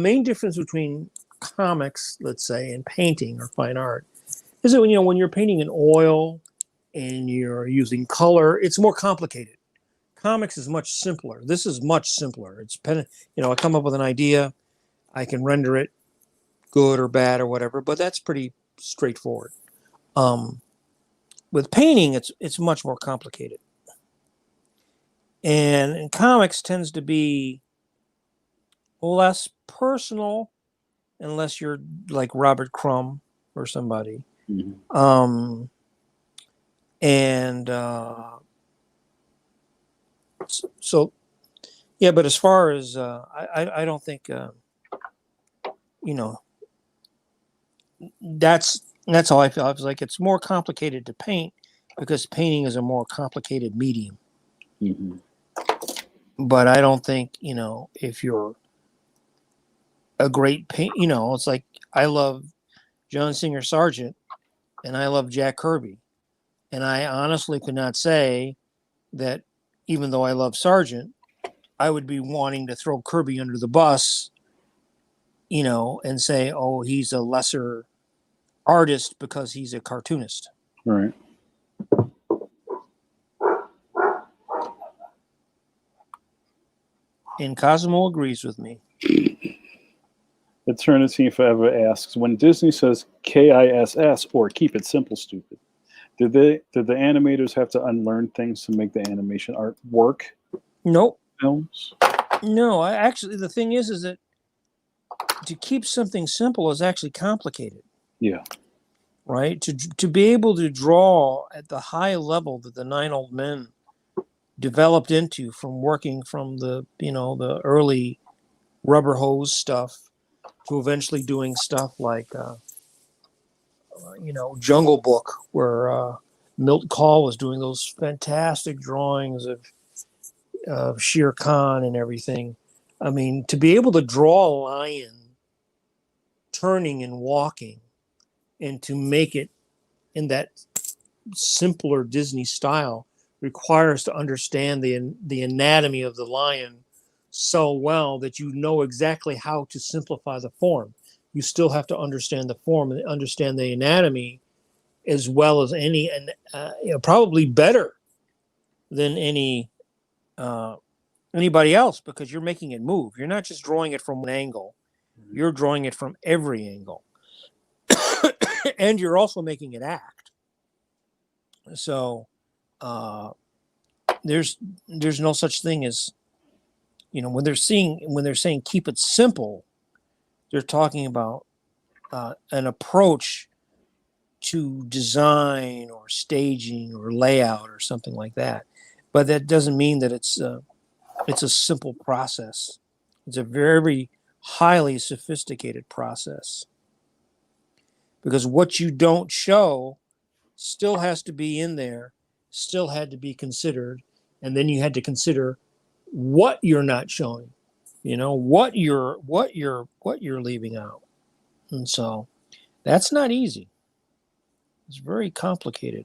main difference between comics, let's say, and painting or fine art is that when you're painting in oil and you're using color, it's more complicated. Comics is much simpler. This is much simpler. I come up with an idea, I can render it good or bad or whatever, but that's pretty straightforward. With painting, it's much more complicated. And comics tends to be less personal, unless you're like Robert Crumb or somebody. Mm-hmm. So yeah, but as far as I don't think that's how I feel. I was like, it's more complicated to paint because painting is a more complicated medium. Mm-hmm. But I don't think, if you're a great paint, it's like I love John Singer Sargent and I love Jack Kirby. And I honestly could not say that even though I love Sargent, I would be wanting to throw Kirby under the bus, and say, oh, he's a lesser artist because he's a cartoonist. Right. And Cosmo agrees with me. Eternity Forever asks, when Disney says KISS or keep it simple, stupid, did the animators have to unlearn things to make the animation art work? Nope. Films? No, actually, the thing is that to keep something simple is actually complicated. Yeah. Right? To be able to draw at the high level that the 9 Old Men developed into from working from the early rubber hose stuff to eventually doing stuff like Jungle Book, where Milt Kahl was doing those fantastic drawings of Shere Khan and everything. I mean, to be able to draw a lion turning and walking and to make it in that simpler Disney style requires to understand the anatomy of the lion so well that you know exactly how to simplify the form. You still have to understand the form and understand the anatomy as well as any, and probably better than anybody else, because you're making it move. You're not just drawing it from one angle. You're drawing it from every angle. And you're also making it act. So there's no such thing as, when they're saying keep it simple, they're talking about an approach to design or staging or layout or something like that. But that doesn't mean that it's a simple process. It's a very highly sophisticated process, because what you don't show still has to be in there, still had to be considered, and then you had to consider what you're not showing, what you're leaving out. And so that's not easy. It's very complicated.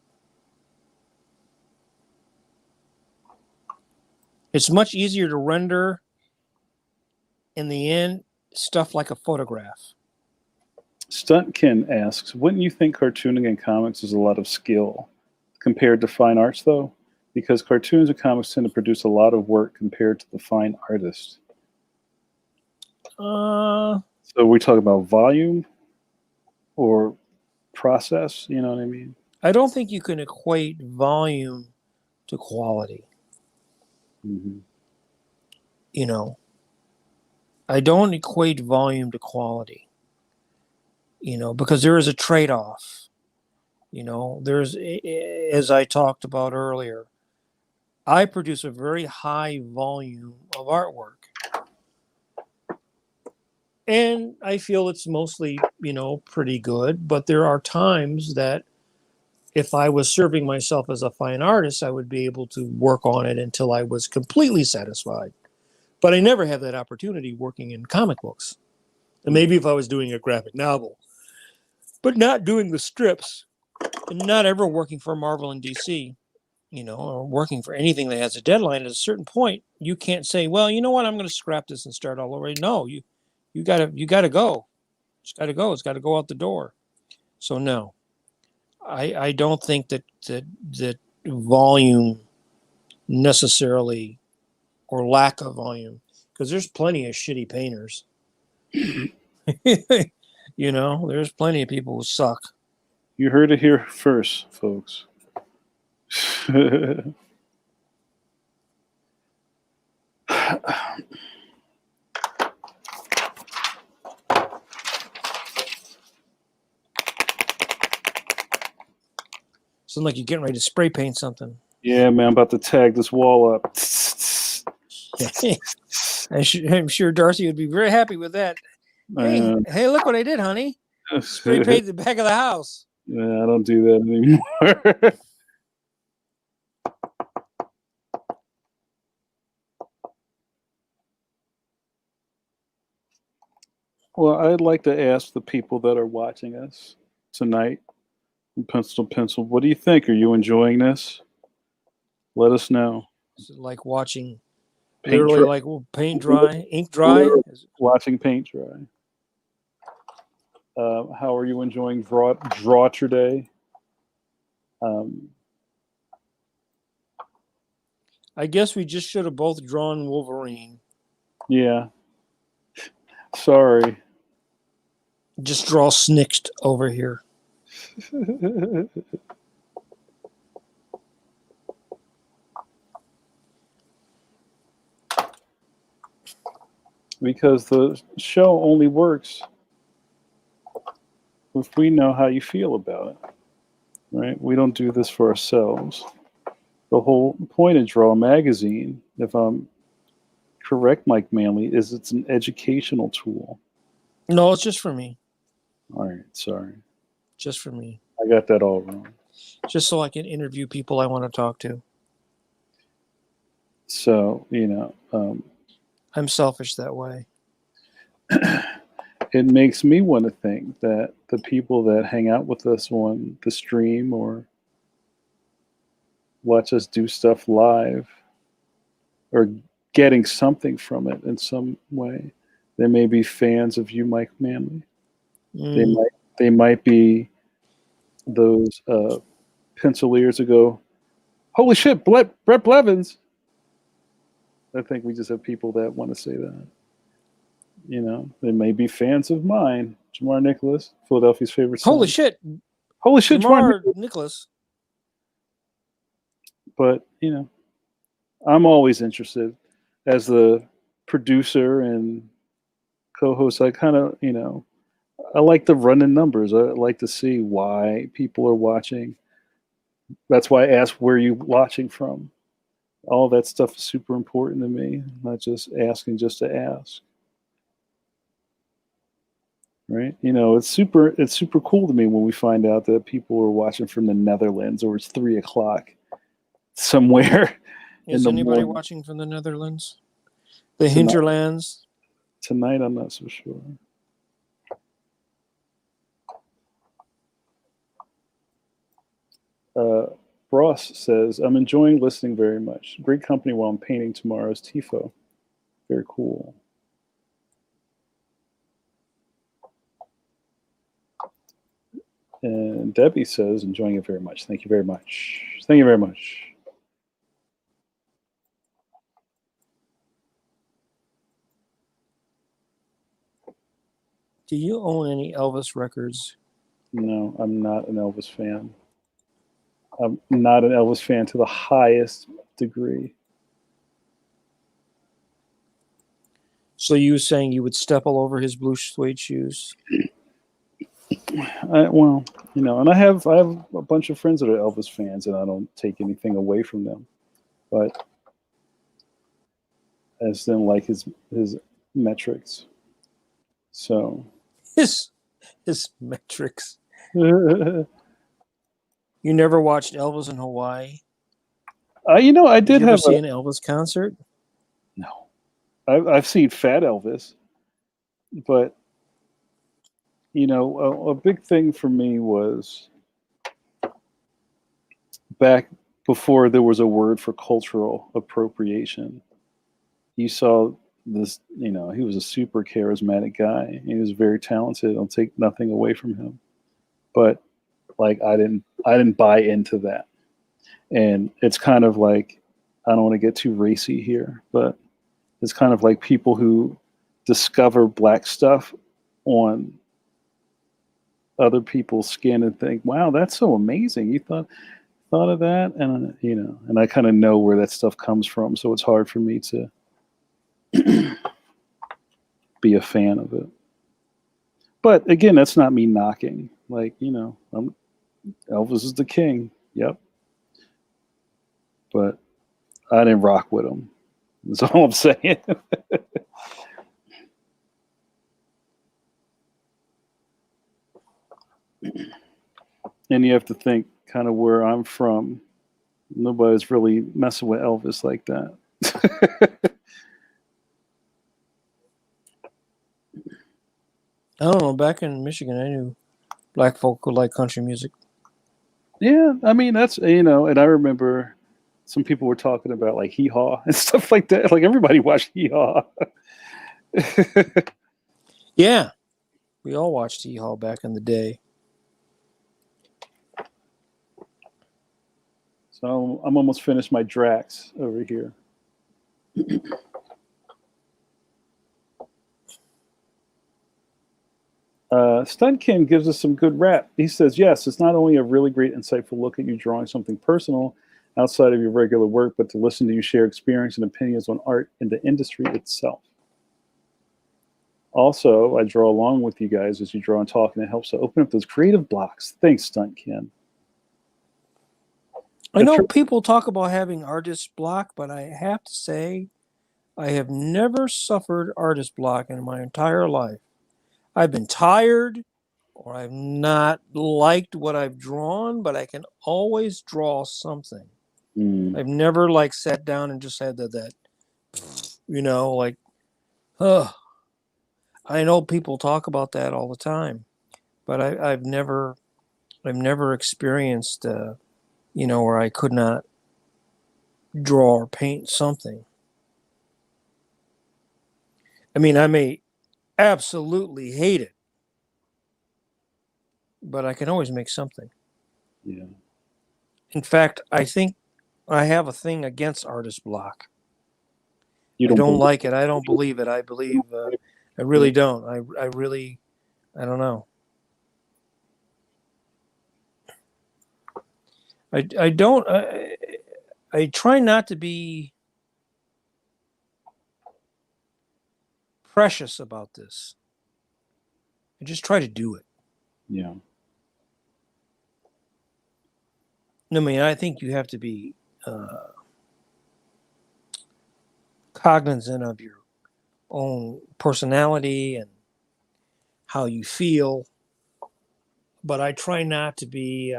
It's much easier to render in the end stuff like a photograph. Stuntkin asks, wouldn't you think cartooning and comics is a lot of skill compared to fine arts, though? Because cartoons and comics tend to produce a lot of work compared to the fine artist. So we talk about volume or process, you know what I mean? I don't think you can equate volume to quality. Mm-hmm. I don't equate volume to quality, because there is a trade-off. There's, as I talked about earlier, I produce a very high volume of artwork. And I feel it's mostly, pretty good. But there are times that if I was serving myself as a fine artist, I would be able to work on it until I was completely satisfied. But I never have that opportunity working in comic books. And maybe if I was doing a graphic novel, but not doing the strips and not ever working for Marvel and DC, or working for anything that has a deadline, at a certain point, you can't say, well, you know what, I'm going to scrap this and start all over. No, you gotta go. It's gotta go. It's gotta go out the door. So no, I don't think that volume necessarily, or lack of volume, because there's plenty of shitty painters. There's plenty of people who suck. You heard it here first, folks. Sounds like you're getting ready to spray paint something. Yeah, man, I'm about to tag this wall up. I'm sure Darcy would be very happy with that. Hey, look what I did, honey. Spray paint the back of the house. Yeah, I don't do that anymore. Well, I'd like to ask the people that are watching us tonight from Pencil to Pencil, what do you think? Are you enjoying this? Let us know. Is it like watching, Paint literally dry. like paint dry, ink dry? Watching paint dry. How are you enjoying Draw Today? I guess we just should have both drawn Wolverine. Yeah. Sorry. Just draw Snicked over here. Because the show only works if we know how you feel about it, right? We don't do this for ourselves. The whole point of Draw Magazine, if I'm correct, Mike Manley, is it's an educational tool. No, it's just for me. All right, sorry. Just for me. I got that all wrong. Just so I can interview people I want to talk to. So, I'm selfish that way. it makes me want to think that the people that hang out with us on the stream or watch us do stuff live are getting something from it in some way. They may be fans of you, Mike Manley. They might be those penciliers who go, holy shit, Brett Blevins. I think we just have people that want to say that. They may be fans of mine, Jamar Nicholas, Philadelphia's favorite son. Holy shit, Jamar Nicholas. But, I'm always interested as the producer and co-host. I kind of, I like to run in numbers. I like to see why people are watching. That's why I ask where you watching from. All that stuff is super important to me, not just asking just to ask. Right? It's super cool to me when we find out that people are watching from the Netherlands or it's 3:00 somewhere. Is anybody morning. watching from the Netherlands? The hinterlands? Tonight, I'm not so sure. Ross says, I'm enjoying listening very much. Great company while I'm painting tomorrow's TIFO. Very cool. And Debbie says, enjoying it very much. Thank you very much. Thank you very much. Do you own any Elvis records? No, I'm not an Elvis fan. I'm not an Elvis fan to the highest degree. So you were saying you would step all over his blue suede shoes? And I have a bunch of friends that are Elvis fans, and I don't take anything away from them. But I just didn't like his metrics. So His metrics. You never watched Elvis in Hawaii? I did you have see an Elvis concert. No, I've seen Fat Elvis, but a big thing for me was back before there was a word for cultural appropriation. You saw this, he was a super charismatic guy. He was very talented. I'll take nothing away from him, but I didn't buy into that. And it's kind of like, I don't want to get too racy here, but it's kind of like people who discover black stuff on other people's skin and think, wow, that's so amazing. You thought of that? And, and I kind of know where that stuff comes from. So it's hard for me to be a fan of it. But again, that's not me knocking. Elvis is the king. Yep. But I didn't rock with him. That's all I'm saying. And you have to think kind of where I'm from. Nobody's really messing with Elvis like that. I don't know. Back in Michigan, I knew black folk who like country music. Yeah, I mean that's and I remember some people were talking about like Hee Haw and stuff like that. Like everybody watched Hee Haw. Yeah, we all watched Hee Haw back in the day. So I'm almost finished my Drax over here. Stunkin gives us some good rap. He says, yes, it's not only a really great, insightful look at you drawing something personal outside of your regular work, but to listen to you share experience and opinions on art in the industry itself. Also, I draw along with you guys as you draw and talk, and it helps to open up those creative blocks. Thanks, Stuntkin. I know people talk about having artist block, but I have to say, I have never suffered artist block in my entire life. I've been tired or I've not liked what I've drawn, but I can always draw something. I've never like sat down and just had that like, I know people talk about that all the time, but I've never experienced, where I could not draw or paint something. I mean, I may absolutely hate it, but I can always make something. Yeah. In fact, I think I have a thing against artist block. I don't like it. I don't believe it. I believe, I really don't. I really, I don't know. I don't, I try not to be precious about this. I just try to do it. Yeah. I mean, I think you have to be cognizant of your own personality and how you feel, but I try not to be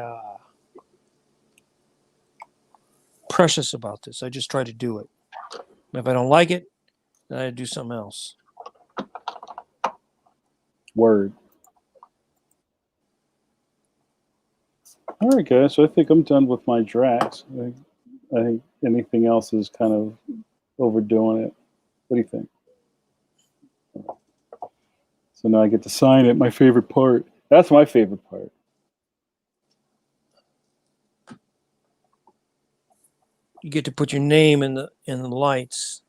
precious about this. I just try to do it. If I don't like it, then I do something else. Word. All right, guys. So I think I'm done with my Drax. I think anything else is kind of overdoing it. What do you think? So now I get to sign it. My favorite part. That's my favorite part. You get to put your name in the lights.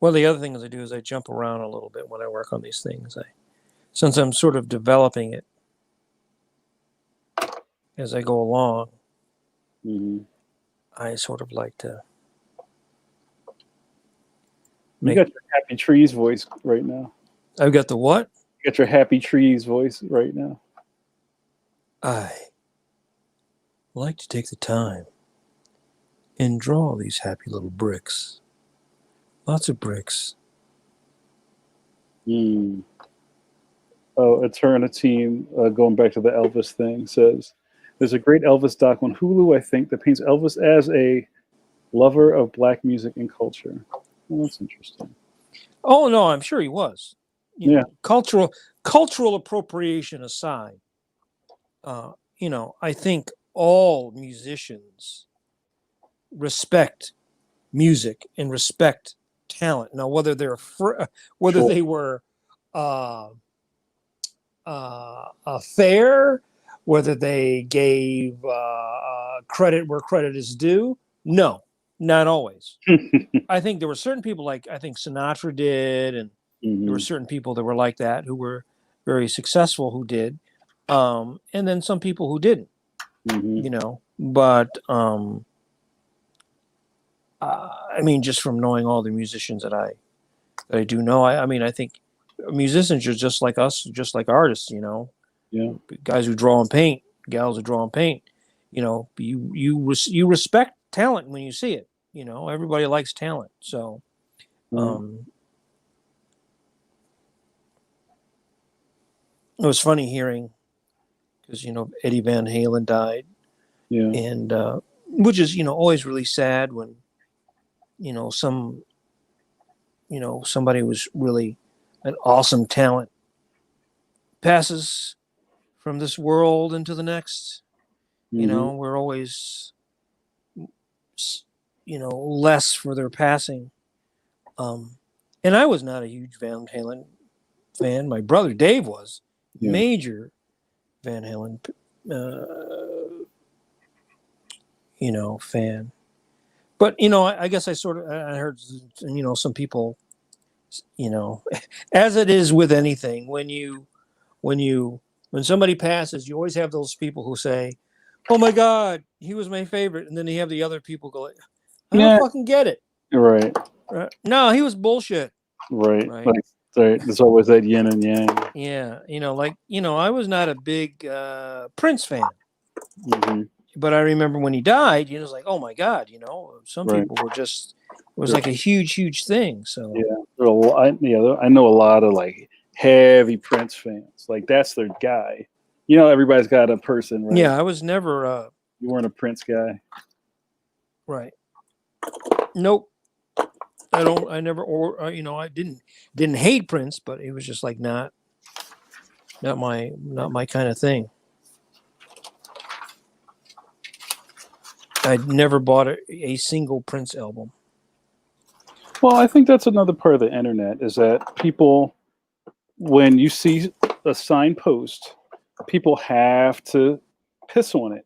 Well, the other thing I do is I jump around a little bit when I work on these things. Since I'm sort of developing it as I go along, I sort of like to. You got your Happy Trees voice right now. I've got the what? You got your Happy Trees voice right now. I like to take the time and draw these happy little bricks. Lots of bricks. Oh, Eternity, going back to the Elvis thing, says there's a great Elvis doc on Hulu, I think, that paints Elvis as a lover of black music and culture. Well, that's interesting. Oh no, I'm sure he was. You Yeah. know, cultural appropriation aside, I think all musicians respect music and respect talent. Now, whether they were fair, whether they gave credit where credit is due, no, not always. I think there were certain people I think Sinatra did, and there were certain people that were like that who were very successful who did, and then some people who didn't. But I mean, just from knowing all the musicians that I do know, I mean, I think musicians are just like us, just like artists. Yeah. Guys who draw and paint, gals who draw and paint. You respect talent when you see it. Everybody likes talent. So, it was funny hearing, because Eddie Van Halen died, Yeah. and which is always really sad when somebody was really an awesome talent passes from this world into the next. We're always less for their passing. And I was not a huge Van Halen fan. My brother Dave was major Van Halen fan. But I guess I heard some people, as it is with anything, when somebody passes, you always have those people who say, "Oh my God, he was my favorite," and then you have the other people go, "I don't fucking get it." Right. No, he was bullshit. Right. Like there's always that yin and yang. Yeah, I was not a big Prince fan. Mm-hmm. But I remember when he died, it was like, oh my God, some people were just, it was like a huge, huge thing. So I know a lot of like heavy Prince fans. Like that's their guy. Everybody's got a person, right? Yeah, I was never. You weren't a Prince guy, right? Nope. I never, I didn't hate Prince, but it was just like not my kind of thing. I never bought a single Prince album. Well, I think that's another part of the internet is that people, when you see a signpost, people have to piss on it,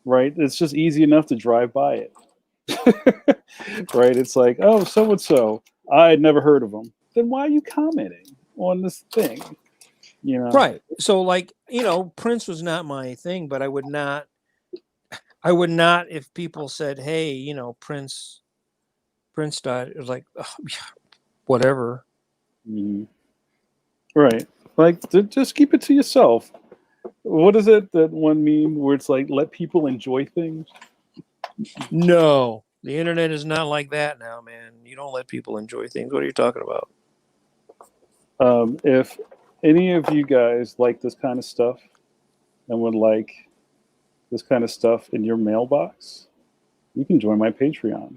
right? It's just easy enough to drive by it, right? It's like, oh, so-and-so, I had never heard of them. Then why are you commenting on this thing? Right. So Prince was not my thing, but I would not, if people said, hey, Prince died, it was like, whatever. Mm-hmm. Right. Like, just keep it to yourself. What is it, that one meme where it's like, let people enjoy things? No, the internet is not like that now, man. You don't let people enjoy things. What are you talking about? If any of you guys like this kind of stuff and would like this kind of stuff in your mailbox, you can join my Patreon.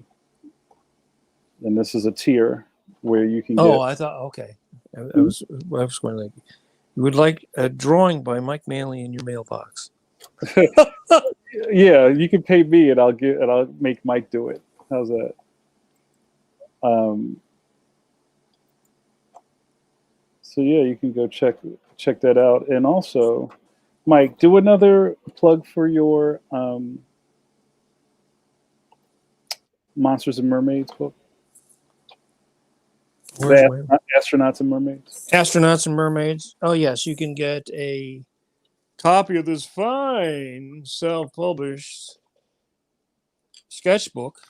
And this is a tier where you can get... I thought, okay. I was going like, you would like a drawing by Mike Manley in your mailbox. Yeah, you can pay me and I'll make Mike do it. How's that? So yeah, you can go check that out. And also, Mike, do another plug for your Monsters and Mermaids book. Astronauts and Mermaids. Astronauts and Mermaids. Oh yes, you can get a copy of this fine self-published sketchbook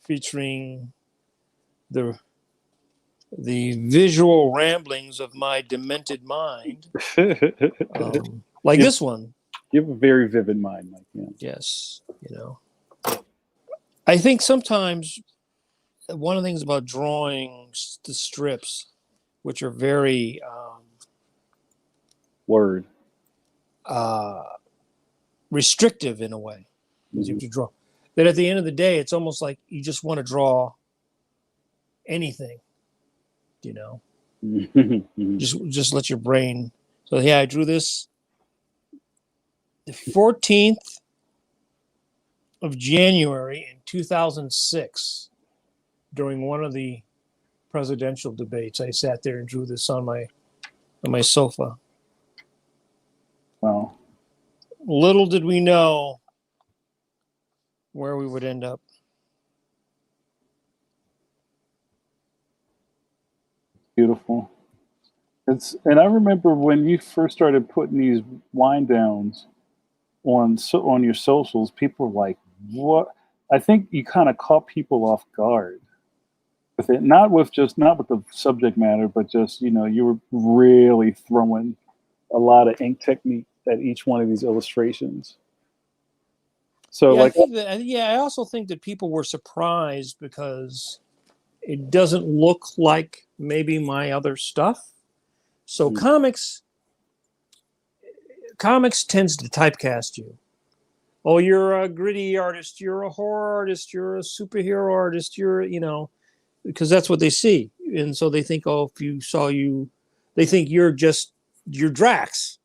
featuring the visual ramblings of my demented mind, this one. You have a very vivid mind, Mike. Yeah. Yes, I think sometimes one of the things about drawing the strips, which are very restrictive in a way, because you have to draw. That at the end of the day, it's almost like you just want to draw anything, just let your brain. So yeah, I drew this the 14th of January in 2006 during one of the presidential debates. I sat there and drew this on my sofa. Wow. Little did we know where we would end up. Beautiful. And I remember when you first started putting these wind downs on your socials, people were like, "What?" I think you kind of caught people off guard with it, not with the subject matter, but just you were really throwing a lot of ink technique at each one of these illustrations. So I also think that people were surprised because it doesn't look like maybe my other stuff. So comics tends to typecast you. Oh, you're a gritty artist, you're a horror artist, you're a superhero artist, because that's what they see. And so they think, oh, they think you're Drax,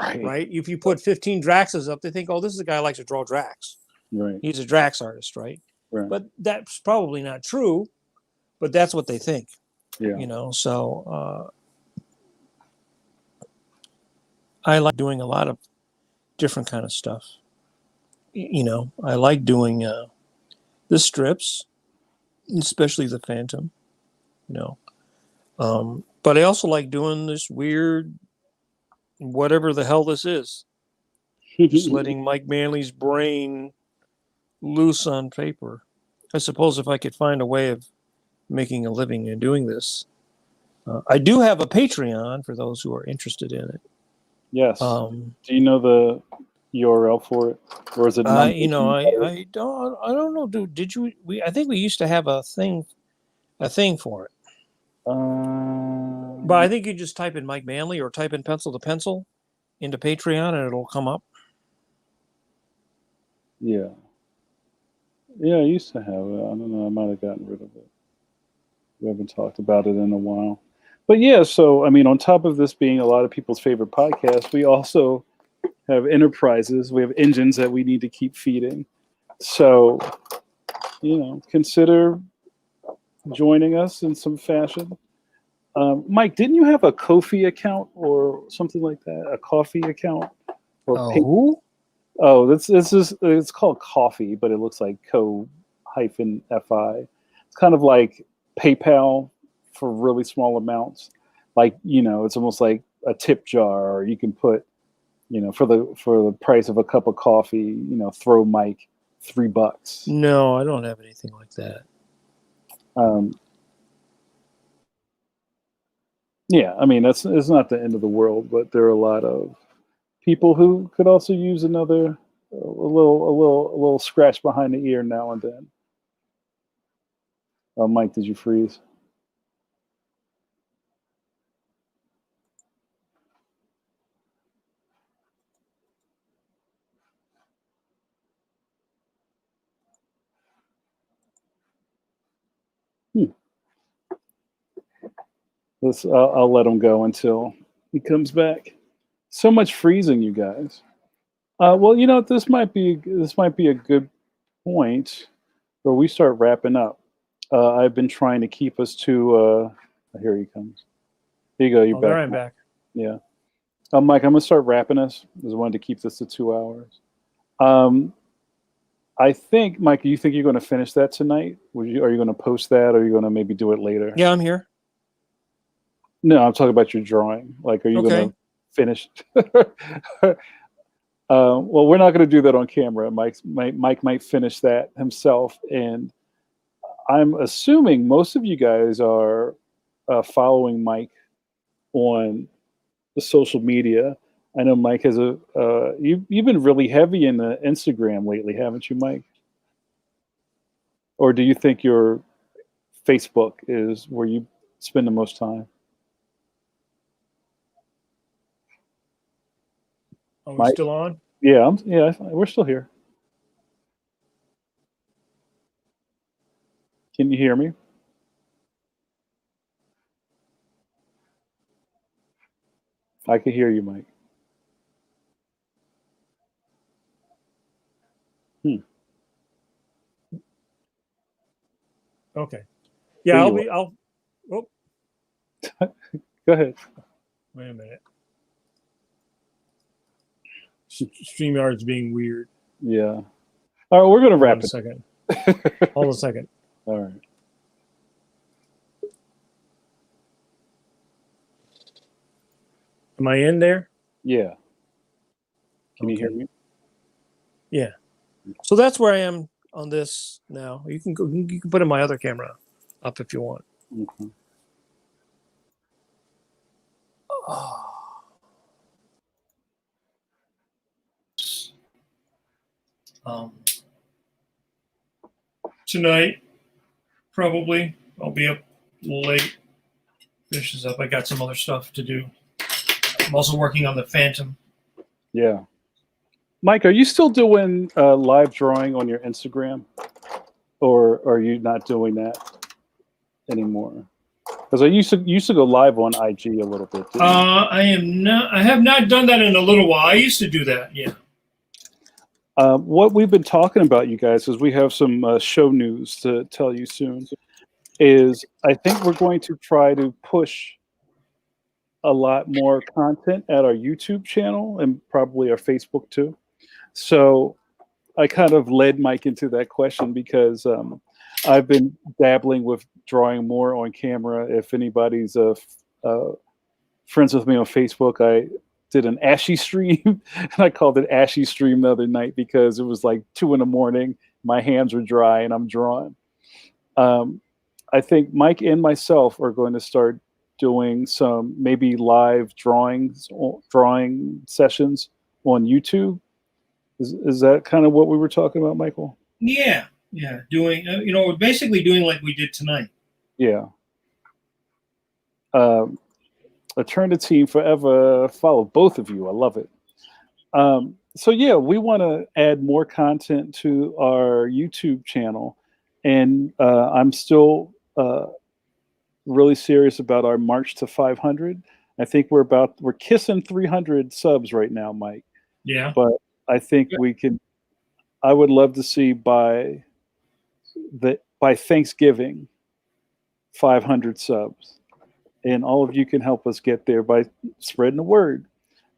right? If you put 15 Draxes up, they think, oh, this is a guy who likes to draw Drax. Right. He's a Drax artist, right? But that's probably not true, but that's what they think. Yeah. So I like doing a lot of different kind of stuff. I like doing the strips, especially the Phantom, but I also like doing this weird, whatever the hell this is, just letting Mike Manley's brain loose on paper. I suppose if I could find a way of making a living and doing this. I do have a Patreon for those who are interested in it. Yes. Do you know the URL for it, or is it? I don't know. Did you? I think we used to have a thing for it. But I think you just type in Mike Manley or type in Pencil to Pencil into Patreon, and it'll come up. Yeah. Yeah, I used to have it. I don't know. I might have gotten rid of it. We haven't talked about it in a while. But yeah, so, I mean, on top of this being a lot of people's favorite podcast, we also have enterprises. We have engines that we need to keep feeding. So, consider joining us in some fashion. Mike, didn't you have a Ko-fi account or something like that? A coffee account? Who? Oh, this is it's called Coffee, but it looks like Co-fi. It's kind of like PayPal for really small amounts. Like, it's almost like a tip jar, or you can put, for the price of a cup of coffee, throw Mike $3. No, I don't have anything like that. Yeah, I mean, it's not the end of the world, but there are a lot of people who could also use another a little scratch behind the ear now and then. Mike, did you freeze? I'll let him go until he comes back. So much freezing, you guys. Well, this might be a good point where we start wrapping up. I've been trying to keep us to. Here he comes. Here you go. You're back. There I'm back. Yeah. Mike, I'm gonna start wrapping us. I just wanted to keep this to 2 hours. I think, Mike, you think you're going to finish that tonight? Are you going to post that, or are you going to maybe do it later? Yeah, I'm here. No, I'm talking about your drawing. Like, are you going to finish? Well, we're not going to do that on camera. Mike might finish that himself, and I'm assuming most of you guys are following Mike on the social media. I know Mike has you've been really heavy in the Instagram lately, haven't you, Mike? Or do you think your Facebook is where you spend the most time? Are we Mike? still on? Yeah, we're still here. Can you hear me? I can hear you, Mike. Okay. Yeah, There you Oh, Go ahead. wait a minute. StreamYard's being weird. Yeah. All right, we're going to wrap it. Hold on a second. All right. Am I in there? Yeah. Can you hear me? Yeah. So that's where I am on this now. You can put in my other camera up if you want. Mm-hmm. Tonight, probably. I'll be up a little late. Finish this up. I got some other stuff to do. I'm also working on the Phantom. Yeah. Mike, are you still doing live drawing on your Instagram, or are you not doing that anymore? Because I used to go live on IG a little bit. I am not. I have not done that in a little while. I used to do that. Yeah. What we've been talking about, you guys, is we have some show news to tell you soon. Is I think we're going to try to push a lot more content at our YouTube channel and probably our Facebook too. So I kind of led Mike into that question because I've been dabbling with drawing more on camera. If anybody's friends with me on Facebook, I did an ashy stream, and I called it ashy stream the other night because it was like 2 a.m. My hands were dry and I'm drawing. I think Mike and myself are going to start doing some maybe live drawing sessions on YouTube. Is that kind of what we were talking about, Michael? Yeah. Yeah. Doing, basically doing like we did tonight. Yeah. Eternity forever follow both of you. I love it. So yeah, we want to add more content to our YouTube channel, and I'm still really serious about our march to 500. I think we're kissing 300 subs right now, Mike. Yeah. But I think we can. I would love to see by Thanksgiving 500 subs, and all of you can help us get there by spreading the word.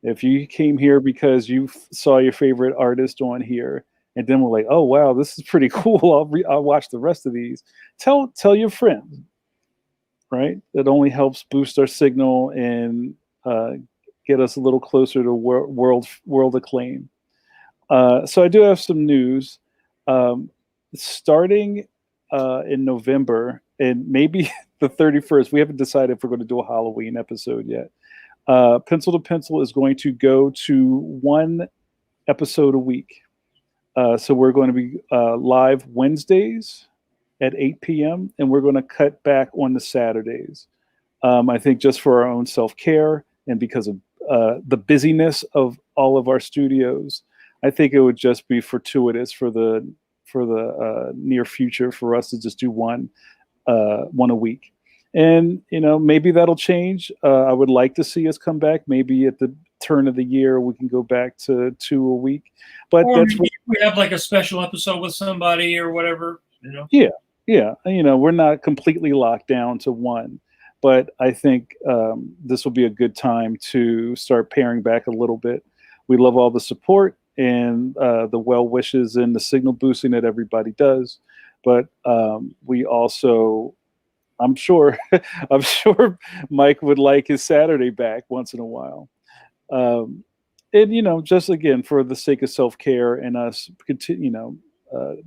If you came here because you saw your favorite artist on here, and then we're like, "Oh wow, this is pretty cool. I'll watch the rest of these." Tell your friends, right? It only helps boost our signal and get us a little closer to world acclaim. So I do have some news. Starting in November and maybe the 31st, we haven't decided if we're going to do a Halloween episode yet. Pencil to Pencil is going to go to 1 episode a week. So we're going to be live Wednesdays at 8 p.m. and we're going to cut back on the Saturdays. I think just for our own self-care and because of the busyness of all of our studios, I think it would just be fortuitous for the near future for us to just do one a week. And maybe that'll change. I would like to see us come back. Maybe at the turn of the year we can go back to 2 a week. But or that's maybe we have like a special episode with somebody or whatever. Yeah. We're not completely locked down to 1, but I think this will be a good time to start paring back a little bit. We love all the support and the well wishes and the signal boosting that everybody does, but we also, I'm sure Mike would like his Saturday back once in a while. And just again for the sake of self-care and us continue,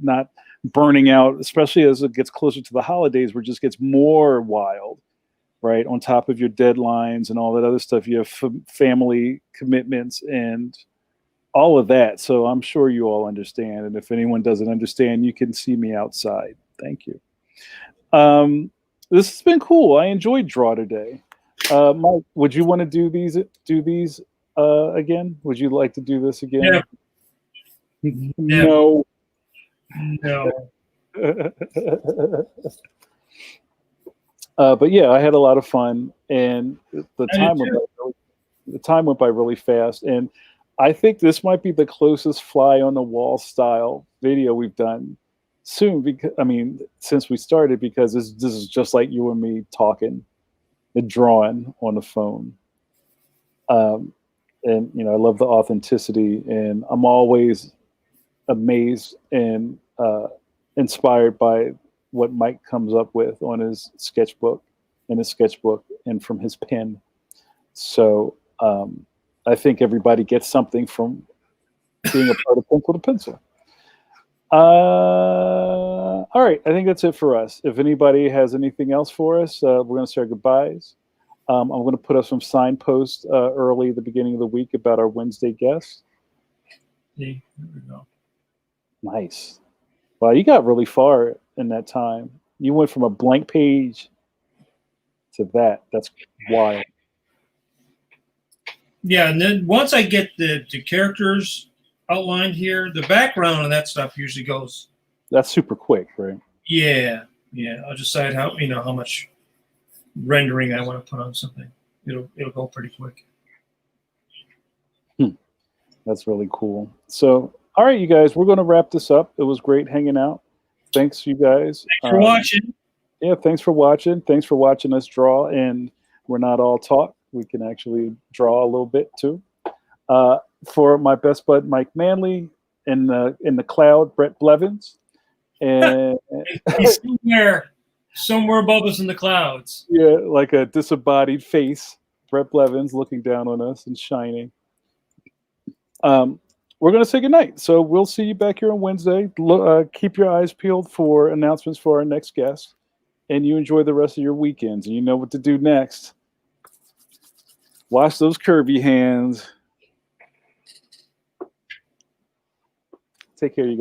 not burning out, especially as it gets closer to the holidays, where it just gets more wild, right? On top of your deadlines and all that other stuff, you have family commitments and all of that. So I'm sure you all understand. And if anyone doesn't understand, you can see me outside. Thank you. This has been cool. I enjoyed Draw today. Mike, would you want to do these again? Would you like to do this again? Yeah. No. No. But yeah, I had a lot of fun, and the time went by really fast. And I think this might be the closest fly on the wall style video we've done soon. Because since we started, because this is just like you and me talking and drawing on the phone. And I love the authenticity, and I'm always amazed and inspired by what Mike comes up with on his sketchbook and from his pen. So I think everybody gets something from being a part of Pencil to Pencil. All right, I think that's it for us. If anybody has anything else for us, we're going to say our goodbyes. I'm going to put up some signposts early at the beginning of the week about our Wednesday guests. See, there we go. Nice. Wow, you got really far in that time. You went from a blank page to that. That's wild. Yeah, and then once I get the characters outlined here, the background and that stuff usually goes. That's super quick, right? Yeah, yeah. I'll decide how much rendering I want to put on something. It'll go pretty quick. That's really cool. So, all right, you guys, we're going to wrap this up. It was great hanging out. Thanks, you guys. Thanks for watching. Yeah, thanks for watching. Thanks for watching us draw. And we're not all talk. We can actually draw a little bit too. For my best bud, Mike Manley, in the cloud, Brett Blevins, and He's somewhere above us in the clouds. yeah, like a disembodied face, Brett Blevins looking down on us and shining. We're going to say goodnight. So we'll see you back here on Wednesday. Keep your eyes peeled for announcements for our next guest. And you enjoy the rest of your weekends. And you know what to do next. Wash those KIRBY hands. Take care, you guys.